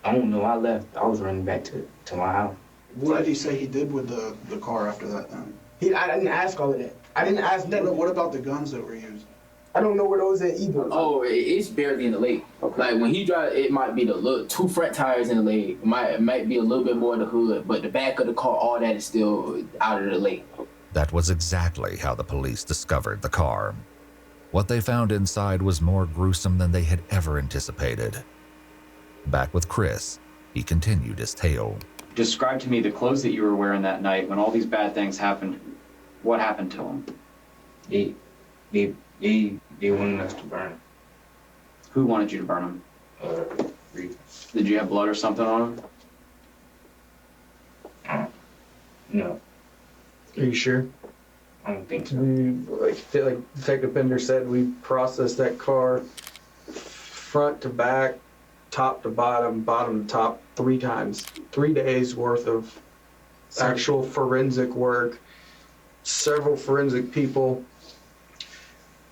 I don't know. I left. I was running back to my house. What did he say he did with the car after that then? I didn't ask all of that. I didn't ask nothing. What about the guns that were used? I don't know where those at either. Oh, it's barely in the lake. Okay. Like when he drive, it might be the 2 front tires in the lake. It might be a little bit more in the hood, but the back of the car, all that is still out of the lake. That was exactly how the police discovered the car. What they found inside was more gruesome than they had ever anticipated. Back with Chris, he continued his tale. Describe to me the clothes that you were wearing that night when all these bad things happened. What happened to them? They wanted us to burn them. Who wanted you to burn them? Did you have blood or something on them? No. Are you sure? I don't think so. Like Detective Bender said, we processed that car front to back, top to bottom, bottom to top 3 times. 3 days worth of actual forensic work, several forensic people.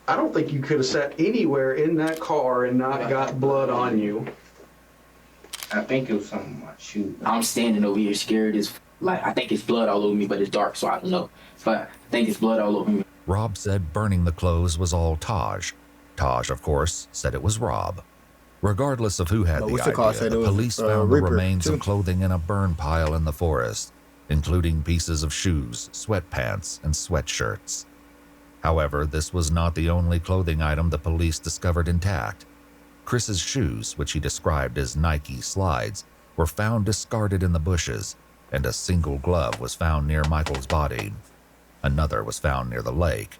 I don't think you could have sat anywhere in that car and not got blood on you. I think it was something on my shoe. I'm standing over here scared as I think it's blood all over me, but it's dark, so I don't know. But I think it's blood all over me. Rob said burning the clothes was all Tahj. Tahj, of course, said it was Rob. Regardless of who had the idea, the police found the remains of clothing in a burn pile in the forest, including pieces of shoes, sweatpants, and sweatshirts. However, this was not the only clothing item the police discovered intact. Chris's shoes, which he described as Nike slides, were found discarded in the bushes, and a single glove was found near Michael's body. Another was found near the lake.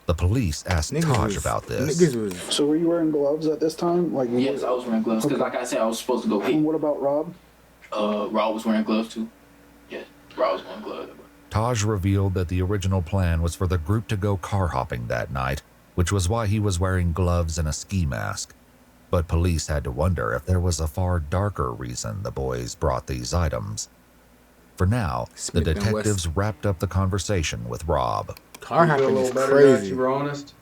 The police asked Tahj about this. So were you wearing gloves at this time? Yes, I was wearing gloves, because like I said, I was supposed to go hit. And what about Rob? Rob was wearing gloves too. Yeah, Rob was wearing gloves. Tahj revealed that the original plan was for the group to go car hopping that night, which was why he was wearing gloves and a ski mask. But police had to wonder if there was a far darker reason the boys brought these items. For now, the detectives wrapped up the conversation with Rob. Car hopping is crazy. You were honest.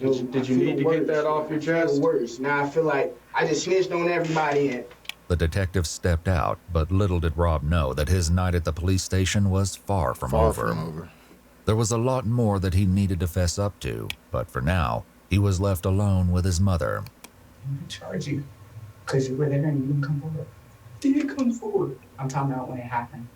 Did you need to get that off your chest? Worse. Now I feel like I just snitched on everybody and The detective stepped out, but little did Rob know that his night at the police station was far from over. There was a lot more that he needed to fess up to, but for now, he was left alone with his mother. I'm gonna charge you because you were there and you didn't come forward. didn't come forward. I'm talking about when it happened.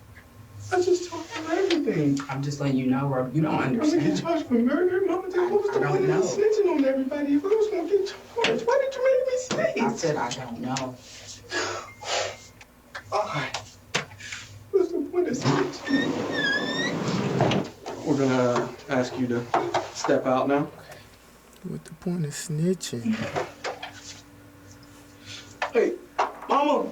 I just told you everything. I'm just letting you know, Rob. You don't understand. I'm gonna get charged for murder, Mama. What was the point of snitching on everybody if I was gonna get charged? Why did you make me snitch? I said I don't know. Alright. What's the point of snitching? We're gonna ask you to step out now. What's the point of snitching? Hey, Mama.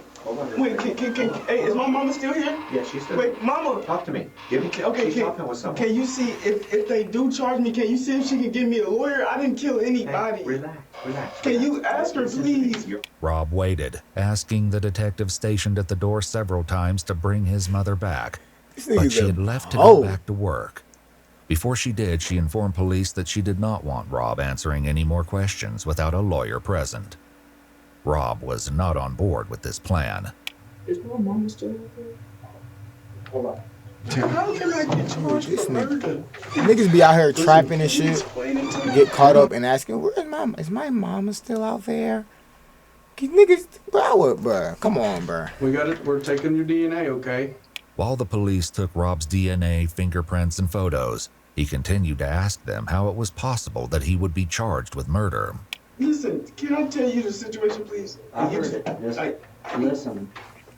Wait, hey, is my mama still here? Yeah, she's still here. Wait, Mama. Talk to me. Give me. Okay, she's talking with someone. Can you see if they do charge me? Can you see if she can give me a lawyer? I didn't kill anybody. Hey, relax. Can you ask her, please? Rob waited, asking the detective stationed at the door several times to bring his mother back, but she had left to go back to work. Before she did, she informed police that she did not want Rob answering any more questions without a lawyer present. Rob was not on board with this plan. Is my mama still out there? Hold on. How can I get charged for murder? Niggas be out here trapping and shit, get caught up and asking, "Where's mama? Is my mama still out there?" Niggas, bro, come on, bro. We got it. We're taking your DNA, okay? While the police took Rob's DNA, fingerprints, and photos, he continued to ask them how it was possible that he would be charged with murder. Listen, can I tell you the situation, please? I heard it. Listen.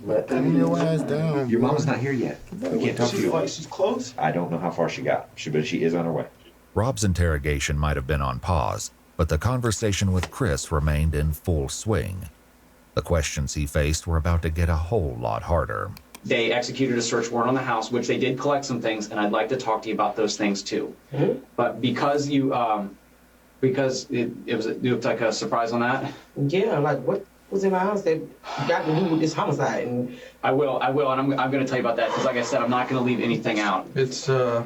Let them your ass down. Your mama's not here yet. We can't talk to you. She's close? I don't know how far she got, but she is on her way. Rob's interrogation might have been on pause, but the conversation with Chris remained in full swing. The questions he faced were about to get a whole lot harder. They executed a search warrant on the house, which they did collect some things, and I'd like to talk to you about those things too. But because you Because it looked like a surprise on that? Yeah, like what was in my house that got to do with this homicide? And I will, and I'm going to tell you about that, because like I said, I'm not going to leave anything out. It's, I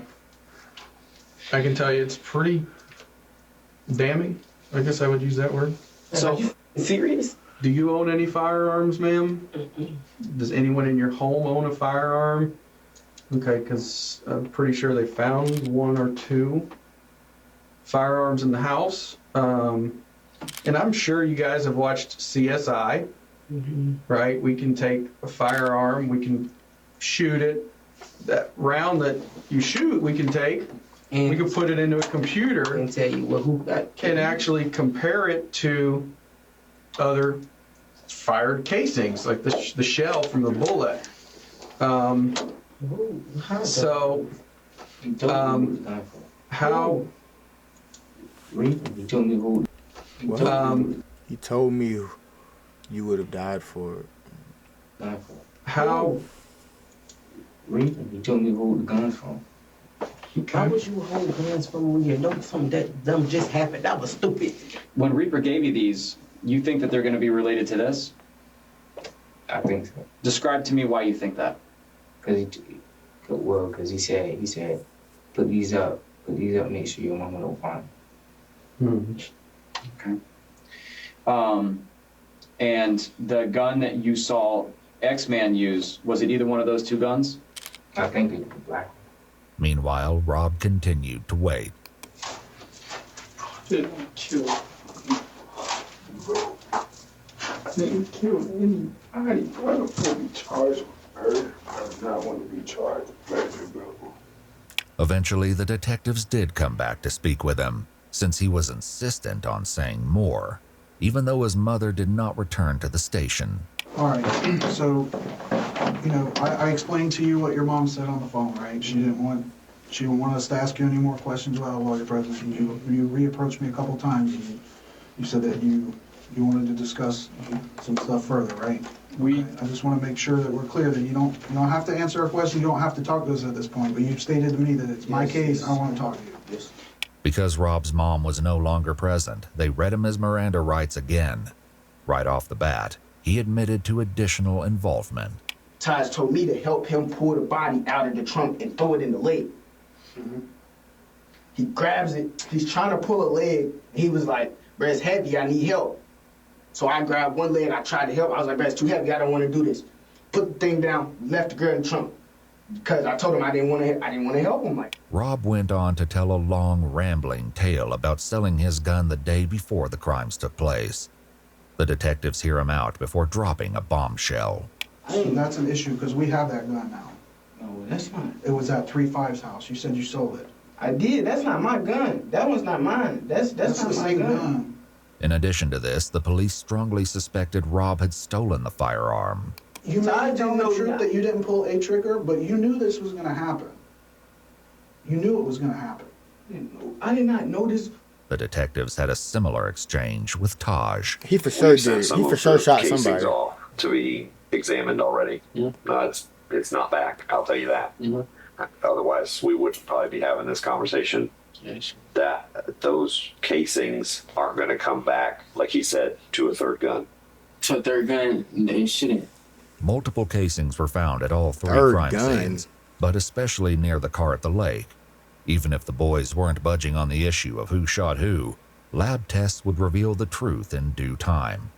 can tell you it's pretty damning. I guess I would use that word. So, serious? Do you own any firearms, ma'am? Does anyone in your home own a firearm? Okay, because I'm pretty sure they found 1 or 2 firearms in the house. And I'm sure you guys have watched CSI, right? We can take a firearm, we can shoot it. That round that you shoot, we can take, and we can put it into a computer and tell you who got and actually compare it to other fired casings, like the shell from the bullet. So, how? You told me who. He told me you would have died for it. How? You told me who the guns from. Why would you hold guns from when you know something that dumb just happened? That was stupid. When Reaper gave you these, you think that they're going to be related to this? I think so. Describe to me why you think that. Because he said, put these up, make sure your mama don't find them. Okay. And the gun that you saw X-Man use, was it either one of those 2 guns? I think it was the black one. Meanwhile, Rob continued to wait. Didn't kill. Didn't kill anybody. Why the fuck be charged with murder? I do not want to be charged with murder, bro. Eventually, the detectives did come back to speak with him, since he was insistent on saying more, even though his mother did not return to the station. All right, so, you know, I explained to you what your mom said on the phone, right? She didn't want us to ask you any more questions about a lawyer presence. And you reapproached me a couple times, and you said that you wanted to discuss some stuff further, right? I just want to make sure that we're clear that you don't have to answer our question. You don't have to talk to us at this point. But you've stated to me that it's my case. I want to talk to you. Yes. Because Rob's mom was no longer present, they read him his Miranda rights again. Right off the bat, he admitted to additional involvement. Tahj told me to help him pull the body out of the trunk and throw it in the lake. He grabs it. He's trying to pull a leg. He was like, "Bro, it's heavy. I need help." So I grabbed one leg. I tried to help. I was like, "Bro, it's too heavy. I don't want to do this." Put the thing down. Left the girl in the trunk because I told him I didn't want to help him. Like, Rob went on to tell a long, rambling tale about selling his gun the day before the crimes took place. The detectives hear him out before dropping a bombshell. So that's an issue because we have that gun now. No, that's not. It was at 3-5's house. You said you sold it. I did. That's not my gun. That one's not mine. That's not the my same gun. In addition to this, the police strongly suspected Rob had stolen the firearm. You may tell the truth that you didn't pull a trigger, but you knew this was going to happen. You knew it was going to happen. I did not know this. The detectives had a similar exchange with Tahj. He for sure did. He for sure shot somebody. Off to be examined already. Yeah. It's not back. I'll tell you that. Otherwise, we wouldn't probably be having this conversation. Yes. That those casings aren't going to come back, like he said, to a third gun. To a third gun, they shouldn't. Multiple casings were found at all 3 Third crime gun. scenes, but especially near the car at the lake. Even if the boys weren't budging on the issue of who shot who, lab tests would reveal the truth in due time.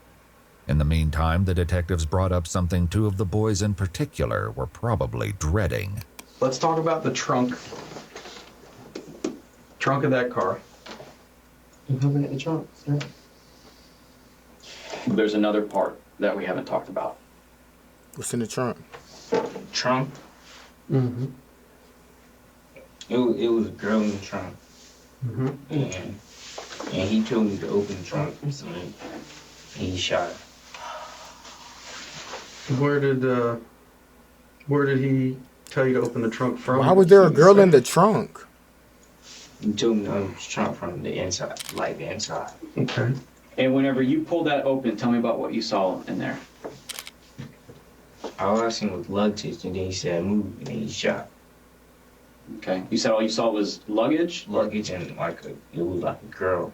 In the meantime, the detectives brought up something 2 of the boys in particular were probably dreading. Let's talk about the trunk. Trunk of that car. You open at the trunk, sir? There's another part that we haven't talked about. What's in the trunk? Trunk? Mm-hmm. It was a girl in the trunk. Mm-hmm. And he told me to open the trunk. And he shot her. Where did he tell you to open the trunk from? Why was there a girl in the trunk? He told me to open the trunk from the inside, like the inside. Okay. And whenever you pulled that open, tell me about what you saw in there. All I seen was luggage, and then he said move, and then he shot. Okay. You said all you saw was luggage? Luggage and it was like a girl.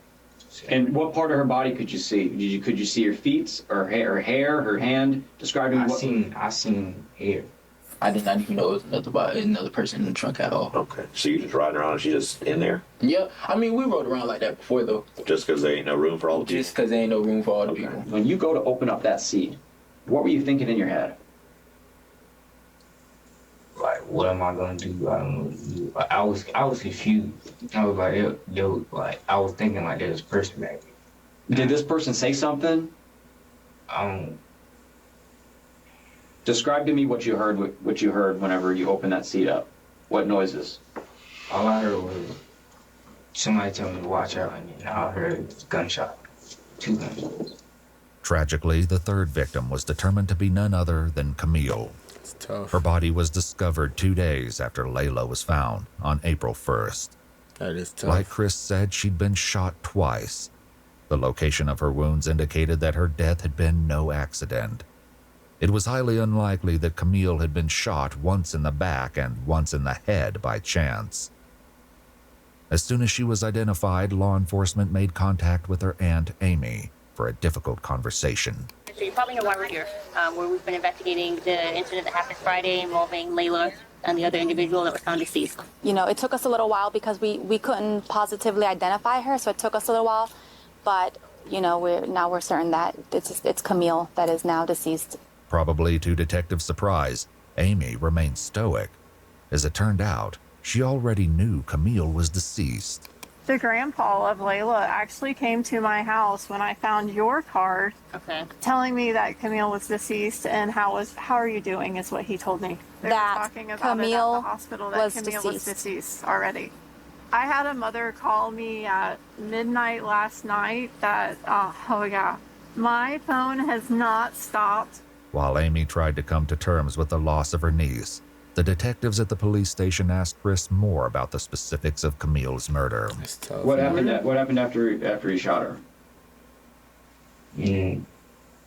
And what part of her body could you see? Could you see her feet, or hair, her hand? Describing I seen hair. I did not even know it was another person in the trunk at all. Okay. So you just riding around and she just in there? Yeah. I mean, we rode around like that before, though. Just because there ain't no room for all the people? Just because there ain't no room for all the people. When you go to open up that seat, what were you thinking in your head? Like, what am I gonna do? I don't know. Like, I was confused. I was like, yo, like, I was thinking like there's a person back there. Did this person say something? Describe to me what you heard whenever you opened that seat up. What noises? All I heard was somebody tell me to watch out, and then I heard a gunshot. 2 gunshots. Tragically, the third victim was determined to be none other than Camille. It's tough. Her body was discovered 2 days after Layla was found on April 1st. That is tough. Like Chris said, she'd been shot twice. The location of her wounds indicated that her death had been no accident. It was highly unlikely that Camille had been shot once in the back and once in the head by chance. As soon as she was identified, law enforcement made contact with her aunt, Amy, for a difficult conversation. So you probably know why we're here, where we've been investigating the incident that happened Friday involving Layla and the other individual that was found deceased. You know, it took us a little while because we couldn't positively identify her, so it took us a little while. But, you know, we're certain that it's Camille that is now deceased. Probably to detectives' surprise, Amy remained stoic. As it turned out, she already knew Camille was deceased. The grandpa of Layla actually came to my house when I found your card, telling me that Camille was deceased and how are you doing is what he told me. They were talking about Camille it at the hospital that Camille was deceased already. I had a mother call me at midnight last night that, my phone has not stopped. While Amy tried to come to terms with the loss of her niece, the detectives at the police station asked Chris more about the specifics of Camille's murder. What happened after he shot her? And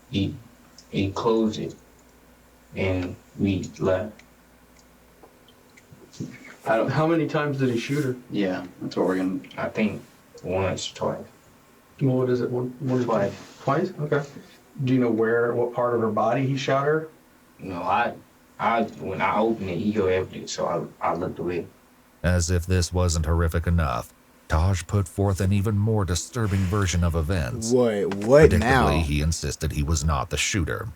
he closed it, and we left. How many times did he shoot her? Yeah, that's what we're gonna. I think once, twice. Well, what is it? One twice. Twice? Okay. Do you know what part of her body he shot her? No, when I opened it, he heard everything, so I looked away. As if this wasn't horrific enough, Tahj put forth an even more disturbing version of events. What now? Predictably, he insisted he was not the shooter.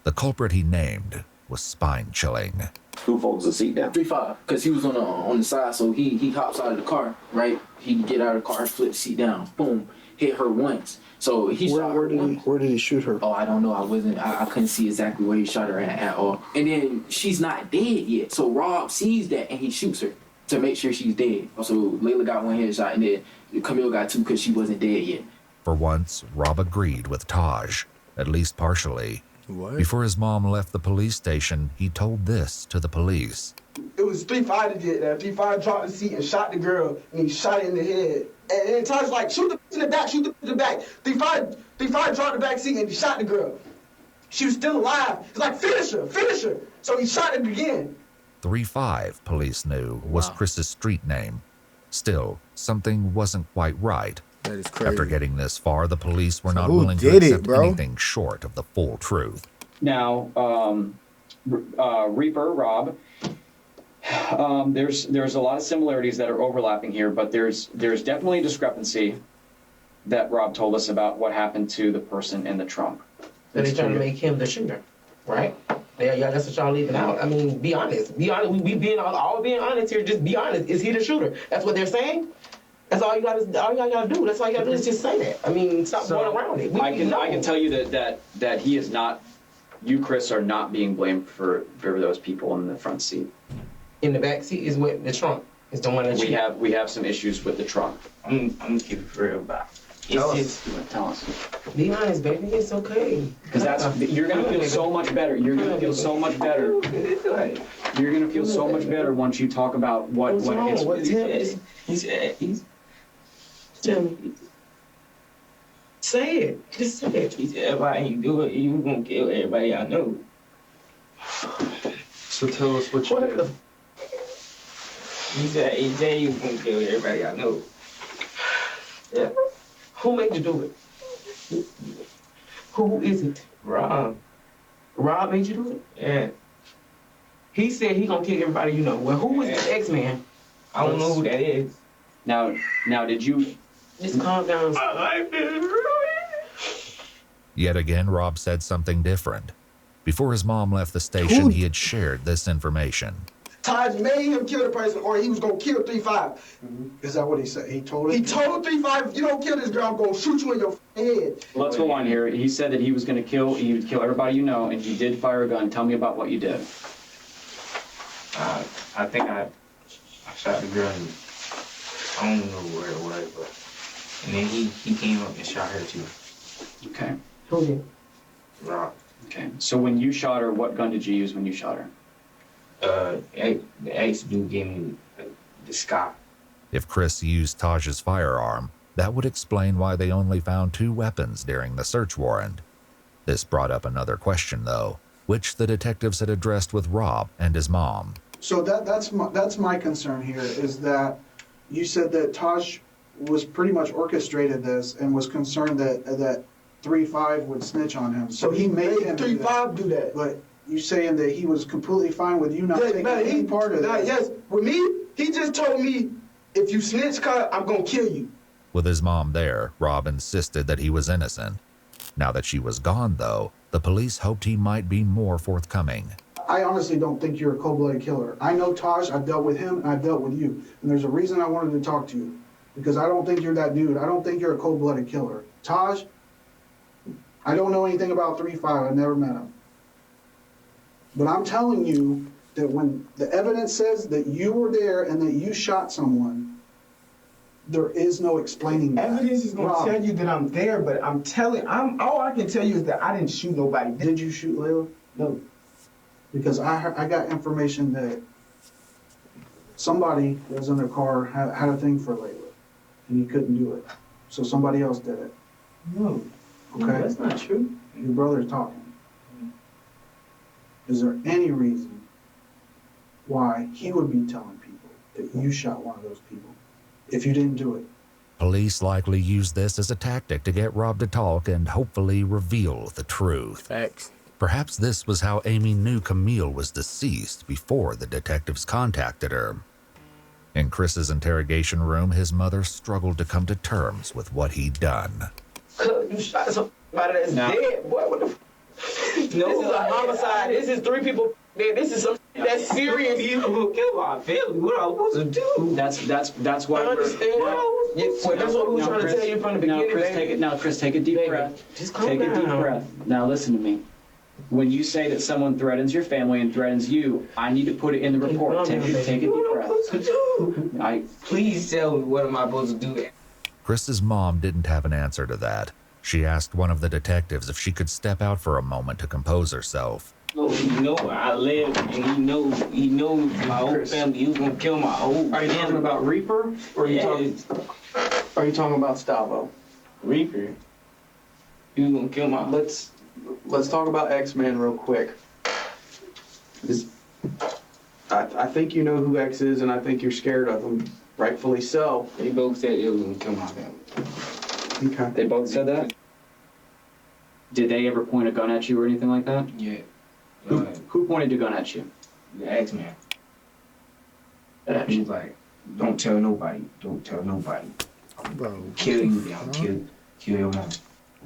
The culprit he named was spine-chilling. Who folds the seat down? 3-5, because he was on the side, so he hops out of the car, right? He can get out of the car, flip the seat down, boom, hit her once. So he shot her once. Where did he shoot her? Oh, I don't know. I couldn't see exactly where he shot her at all. And then she's not dead yet, so Rob sees that and he shoots her to make sure she's dead. So Layla got one headshot and then Camille got 2 because she wasn't dead yet. For once, Rob agreed with Tahj, at least partially. What? Before his mom left the police station, he told this to the police. It was 3-5 that did that. 3-5 dropped the seat and shot the girl, and he shot her in the head. And Tahj like, shoot the in the back, shoot the back. 3-5 dropped the back seat and he shot the girl. She was still alive. He's like, finish her. So he shot it again. 3-5, police knew, was Chris's street name. Still, something wasn't quite right. That is crazy. After getting this far, the police were not who willing to did it, accept bro? anything short of the full truth. Now, Reaper, Rob, there's a lot of similarities that are overlapping here, but there's definitely a discrepancy that Rob told us about what happened to the person in the trunk. They're trying to make him the shooter, right? Yeah, that's what y'all leaving out. I mean, be honest. Be honest. We being all being honest here. Just be honest. Is he the shooter? That's what they're saying. That's all you gotta do. That's all you gotta do is just say that. I mean, stop going around it. I can tell you that he is not. You, Chris, are not being blamed for those people in the front seat. In the back seat is what the trunk is the one that we have some issues with the trunk. I'm gonna keep it real about. Tell us. Be honest, baby. It's okay. Because you're gonna feel so much better. You're gonna feel so much better. You're gonna feel so much better once you talk about what he's. Tell me. Say it. Just say it. He said, if I ain't do it, you gonna kill everybody I know. So tell us what you did. He said, AJ, you gonna kill everybody I know. Yeah. Who made you do it? Who is it? Rob. Rob made you do it? Yeah. He said he gonna kill everybody you know. Well, who is the X-Man? I don't know who that is. Now, did you? Just calm down. Yet again, Rob said something different. Before his mom left the station, he had shared this information. Tahj made him kill the person, or he was gonna kill 3-5. Is that what he said? He told him? He told 3-5, if you don't kill this girl, I'm gonna shoot you in your head. Let's go on here. He said that he was going to kill. He would kill everybody you know, and you did fire a gun. Tell me about what you did. I think I shot the girl. I don't know where it was, but and then he came up and shot her too. Okay. Who did? Rob. Okay. So when you shot her, what gun did you use when you shot her? The ex dude gave me the Scott. If Chris used Tahj's firearm, that would explain why they only found 2 weapons during the search warrant. This brought up another question, though, which the detectives had addressed with Rob and his mom. So that's my concern here, is that you said that Tahj was pretty much orchestrated this and was concerned that 3-5 would snitch on him. So he made him 3-5 do that. But you saying that he was completely fine with you not taking any part of that? Yes, with me, he just told me, if you snitch, I'm gonna kill you. With his mom there, Rob insisted that he was innocent. Now that she was gone, though, the police hoped he might be more forthcoming. I honestly don't think you're a cold-blooded killer. I know Tahj, I've dealt with him, and I've dealt with you. And there's a reason I wanted to talk to you. Because I don't think you're that dude. I don't think you're a cold-blooded killer. Tahj, I don't know anything about 3-5. I've never met him. But I'm telling you that when the evidence says that you were there and that you shot someone, there is no explaining that. Evidence is gonna tell you that I'm there, but all I can tell you is that I didn't shoot nobody. Did you shoot Layla? No. Because I got information that somebody that was in their car had a thing for Layla, and he couldn't do it. So somebody else did it. No. Okay? No, that's not true. Your brother's talking. Is there any reason why he would be telling people that you shot one of those people if you didn't do it? Police likely used this as a tactic to get Rob to talk and hopefully reveal the truth. Facts. Perhaps this was how Amy knew Camille was deceased before the detectives contacted her. In Chris's interrogation room, his mother struggled to come to terms with what he'd done. You shot somebody that's dead, boy. What the No, this is a homicide. This is 3 people dead. This is some that's serious. You gonna kill my family. What I was supposed to do? That's why. I understand. That's what we were trying to tell you from the beginning. Chris, take a deep breath. Just calm Take a deep down. breath. Now listen to me. When you say that someone threatens your family and threatens you, I need to put it in the report. Take a deep breath. Please tell me, what am I supposed to do? Chris's mom didn't have an answer to that. She asked one of the detectives if she could step out for a moment to compose herself. No, he know where I live, and he knows my whole family. He was gonna kill my whole family. Are you talking about Reaper, or are you talking about Stavo? Reaper. He was gonna kill my. Let's talk about X-Men real quick. I think you know who X is, and I think you're scared of him. Rightfully so. They both said it was gonna kill my family. Okay. They both said that? Did they ever point a gun at you or anything like that? Yeah. Who pointed a gun at you? The X-Man. He was like, don't tell nobody. Don't tell nobody. I'll kill you. I'll kill your mom.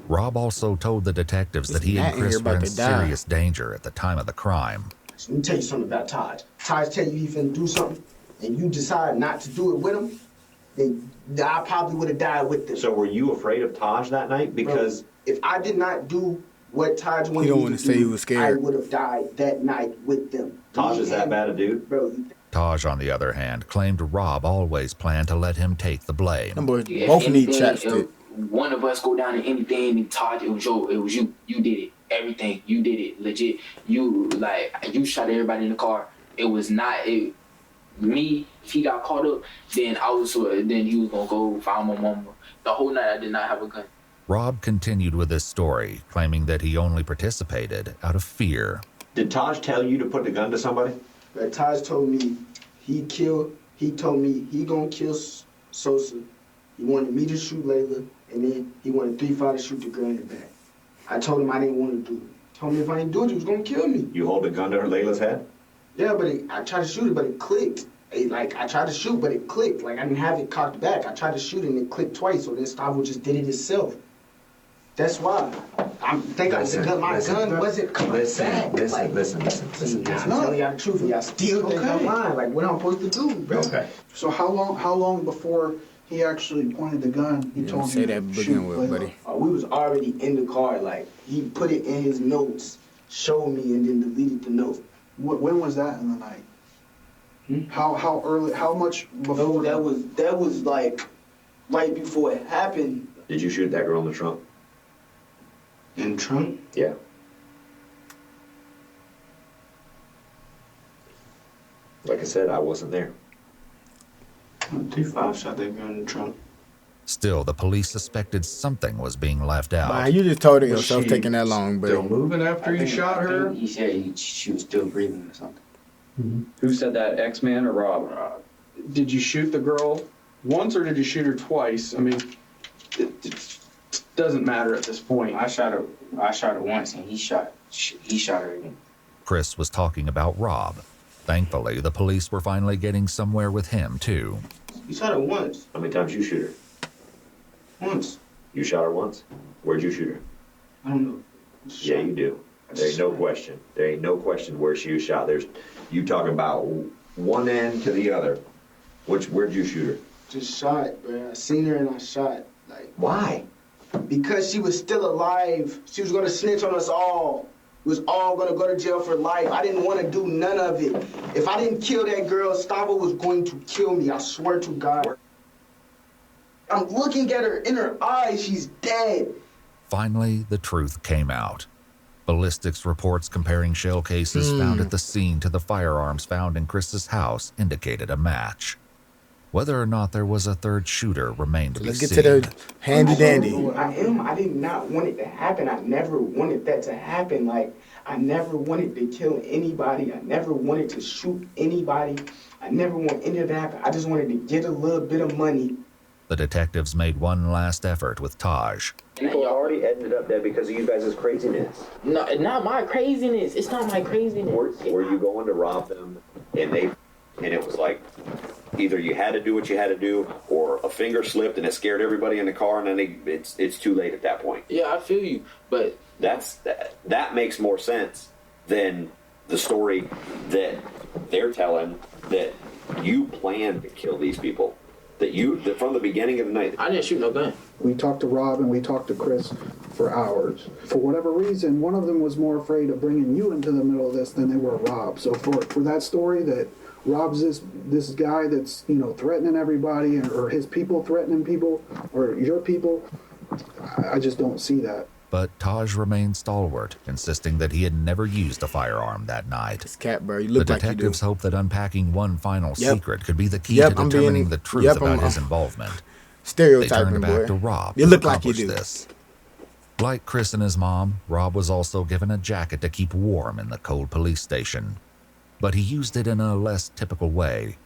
Rob also told the detectives that he and Chris were in serious danger at the time of the crime. So let me tell you something about Tahj. Tahj tell you he finna do something, and you decide not to do it with him, then I probably would have died with them. So were you afraid of Tahj that night? Because if I did not do what Tahj wanted You don't me want to to say do, he was scared. I would have died that night with them. Tahj is that bad a dude? Bro, Tahj, on the other hand, claimed Rob always planned to let him take the blame. Them boys both need chapstick. One of us go down to anything, and Tahj, it was you. You did it. Everything. You did it. Legit. You shot everybody in the car. It was not me. If he got caught up, then then he was gonna go find my mama. The whole night I did not have a gun. Rob continued with his story, claiming that he only participated out of fear. Did Tahj tell you to put the gun to somebody? Tahj told me he told me he gonna kill Sosa. He wanted me to shoot Layla, and then he wanted 3-5 to shoot the girl in the back. I told him I didn't want to do it. Told me if I didn't do it, he was gonna kill me. You hold the gun to Layla's head? Yeah, but I tried to shoot it, but it clicked. I tried to shoot, but it clicked. Like, I didn't have it cocked back. I tried to shoot it, and it clicked twice, so then Stavo just did it himself. That's why. I think my gun wasn't coming back. Listen. I'm telling y'all the truth, and y'all still think I'm lying. Like, what I'm supposed to do, bro? Okay. So how long before he actually pointed the gun, he told you to shoot Layla? We was already in the car. Like, he put it in his notes, showed me, and then deleted the note. When was that in the night? How early? How much before? No, that was like right before it happened. Did you shoot that girl in the trunk? In the trunk? Yeah. Like I said, I wasn't there. 3-5 shot that girl in the trunk. Still, the police suspected something was being left out. Man, you just told it yourself taking that long, but Still moving after you shot her? He said she was still breathing or something. Who said that, X-Man or Rob? Did you shoot the girl once or did you shoot her twice? I mean, it doesn't matter at this point. I shot her once, and he shot her again. Chris was talking about Rob. Thankfully, the police were finally getting somewhere with him, too. You shot her once. How many times you shoot her? Once. You shot her once? Where'd you shoot her? I don't know. Yeah, you do. There ain't no question. There ain't no question where she was shot. You talking about one end to the other. Where'd you shoot her? Just shot, bro. I seen her and I shot. Like, why? Because she was still alive. She was gonna snitch on us all. We was all gonna go to jail for life. I didn't want to do none of it. If I didn't kill that girl, Stavo was going to kill me. I swear to God. I'm looking at her in her eyes. She's dead. Finally, the truth came out. Ballistics reports comparing shell cases found at the scene to the firearms found in Chris's house indicated a match. Whether or not there was a third shooter remained to be seen. Let's get to the handy dandy. I did not want it to happen. I never wanted that to happen. Like, I never wanted to kill anybody. I never wanted to shoot anybody. I never want any of that to happen. I just wanted to get a little bit of money. The detectives made one last effort with Tahj. People already ended up there because of you guys' craziness. No, not my craziness. It's not my craziness. Were you going to rob them and it was like either you had to do what you had to do or a finger slipped and it scared everybody in the car and then it's too late at that point. Yeah, I feel you, but that makes more sense than the story that they're telling that you planned to kill these people. That from the beginning of the night. I didn't shoot no gun. We talked to Rob and we talked to Chris for hours. For whatever reason, one of them was more afraid of bringing you into the middle of this than they were Rob. So for that story that Rob's this guy that's, threatening everybody or his people threatening people or your people, I just don't see that. But Tahj remained stalwart, insisting that he had never used a firearm that night. It's cat, bro. You look the like you do. detectives hoped that unpacking one final secret could be the key to determining the truth about his involvement. Stereotyping, they turned back boy. to Rob You to look like you accomplish do. this. Like Chris and his mom, Rob was also given a jacket to keep warm in the cold police station. But he used it in a less typical way.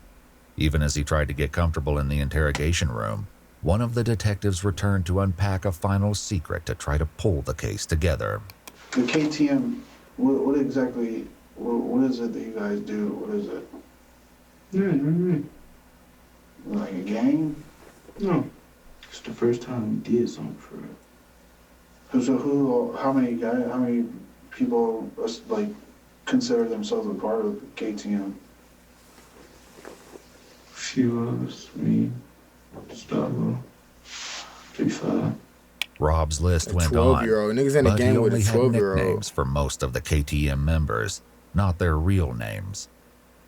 Even as he tried to get comfortable in the interrogation room, one of the detectives returned to unpack a final secret to try to pull the case together. The KTM, what exactly, what is it that you guys do? What is it? Like a game? No. It's the first time we did something for it. So how many people, consider themselves a part of KTM? Few of us, me, Stavo, 3-5. Rob's list went 12-year-old. on, Niggas in the but he game with a only had 12-year-old. nicknames for most of the KTM members, not their real names.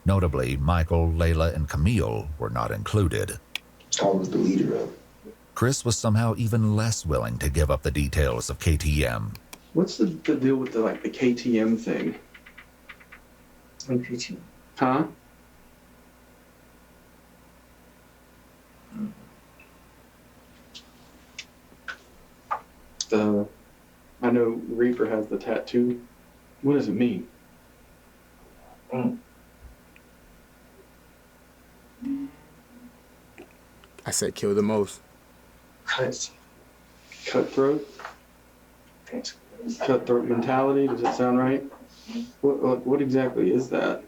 Notably, Michael, Layla, and Camille were not included. I was the leader of it. Chris was somehow even less willing to give up the details of KTM. What's the deal with the KTM thing? KTM. Huh? I know Reaper has the tattoo. What does it mean? I said kill the most. Cuts. Cutthroat? Cutthroat mentality, does that sound right? What exactly is that?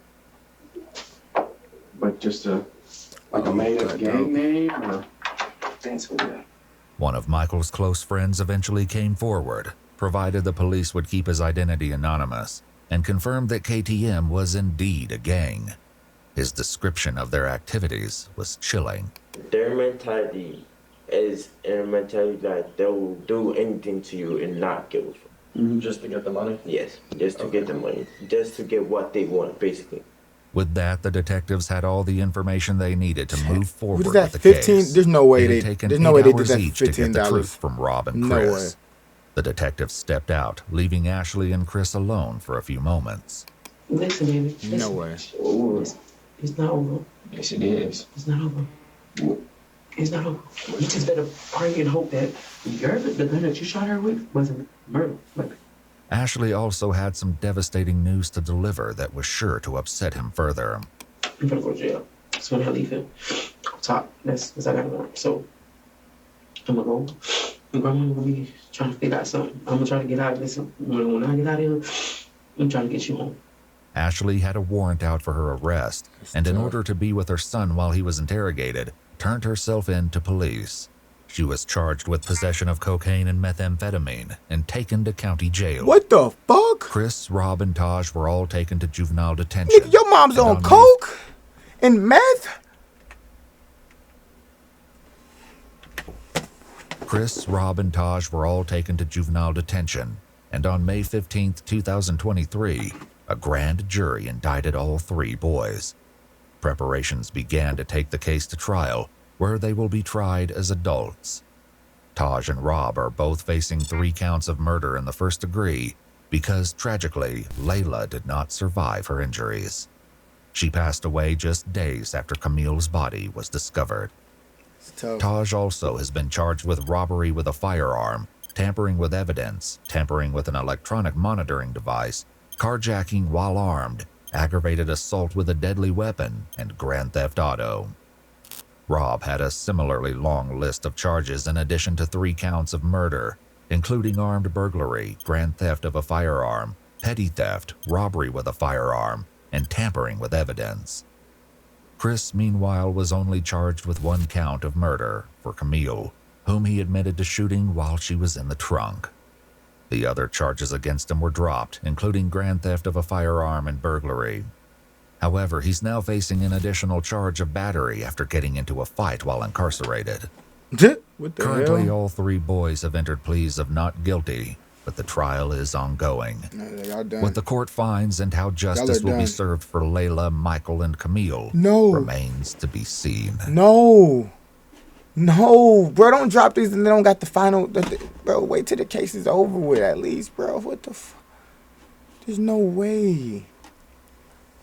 Like just a made-up gang name, or? One of Michael's close friends eventually came forward, provided the police would keep his identity anonymous, and confirmed that KTM was indeed a gang. His description of their activities was chilling. Their mentality is a mentality that they will do anything to you and not give a fuck. Just to get the money? Yes, just to get the money. Just to get what they want, basically. With that, the detectives had all the information they needed to move forward What is that, with the 15? case. There's no way It had they taken there's no way 8 they did hours that each for to get the $15. truth from Rob and No Chris. way. The detectives stepped out, leaving Ashley and Chris alone for a few moments. Listen, baby. Listen. No way. It's not over. Yes, it is. It's not over. It's not over. You just better pray and hope that the gun that you shot her with wasn't murder. Ashley also had some devastating news to deliver that was sure to upset him further. I'm gonna go to jail. So when I leave him, I'll talk. That's because I gotta go. So I'm gonna go. And Grandma gonna be trying to figure out something. I'm gonna try to get out of this. When I get out of here, I'm trying to get you home. Ashley had a warrant out for her arrest, and in order to be with her son while he was interrogated, turned herself in to police. She was charged with possession of cocaine and methamphetamine and taken to county jail. What the fuck? Chris, Rob, and Tahj were all taken to juvenile detention. Nigga, your mom's on coke and meth? Chris, Rob, and Tahj were all taken to juvenile detention, and on May 15, 2023, a grand jury indicted all 3 boys. Preparations began to take the case to trial, where they will be tried as adults. Tahj and Rob are both facing 3 counts of murder in the first degree because, tragically, Layla did not survive her injuries. She passed away just days after Camille's body was discovered. Tahj also has been charged with robbery with a firearm, tampering with evidence, tampering with an electronic monitoring device, carjacking while armed, aggravated assault with a deadly weapon, and grand theft auto. Rob had a similarly long list of charges in addition to 3 counts of murder, including armed burglary, grand theft of a firearm, petty theft, robbery with a firearm, and tampering with evidence. Chris, meanwhile, was only charged with 1 count of murder for Camille, whom he admitted to shooting while she was in the trunk. The other charges against him were dropped, including grand theft of a firearm and burglary. However, he's now facing an additional charge of battery after getting into a fight while incarcerated. What the Currently, hell? all 3 boys have entered pleas of not guilty, but the trial is ongoing. Y'all done. What the court finds and how justice will be done. served for Layla, Michael, and Camille remains to be seen. No, bro, don't drop these and they don't got the final. Bro, wait till the case is over with at least, bro. What the There's no way.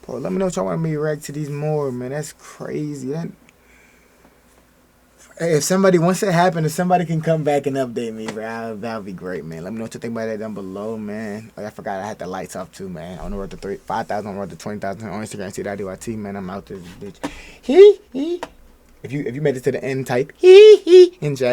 Bro, let me know if y'all want me to react to these more, man. That's crazy. Hey, if somebody, once it happens, if somebody can come back and update me, bro, that would be great, man. Let me know what you think about that down below, man. Oh, I forgot I had the lights off too, man. On the road to 5,000, on the road to 20,000 on Instagram. CDottyYT, man. I'm out this bitch. If you made it to the end, type in chat.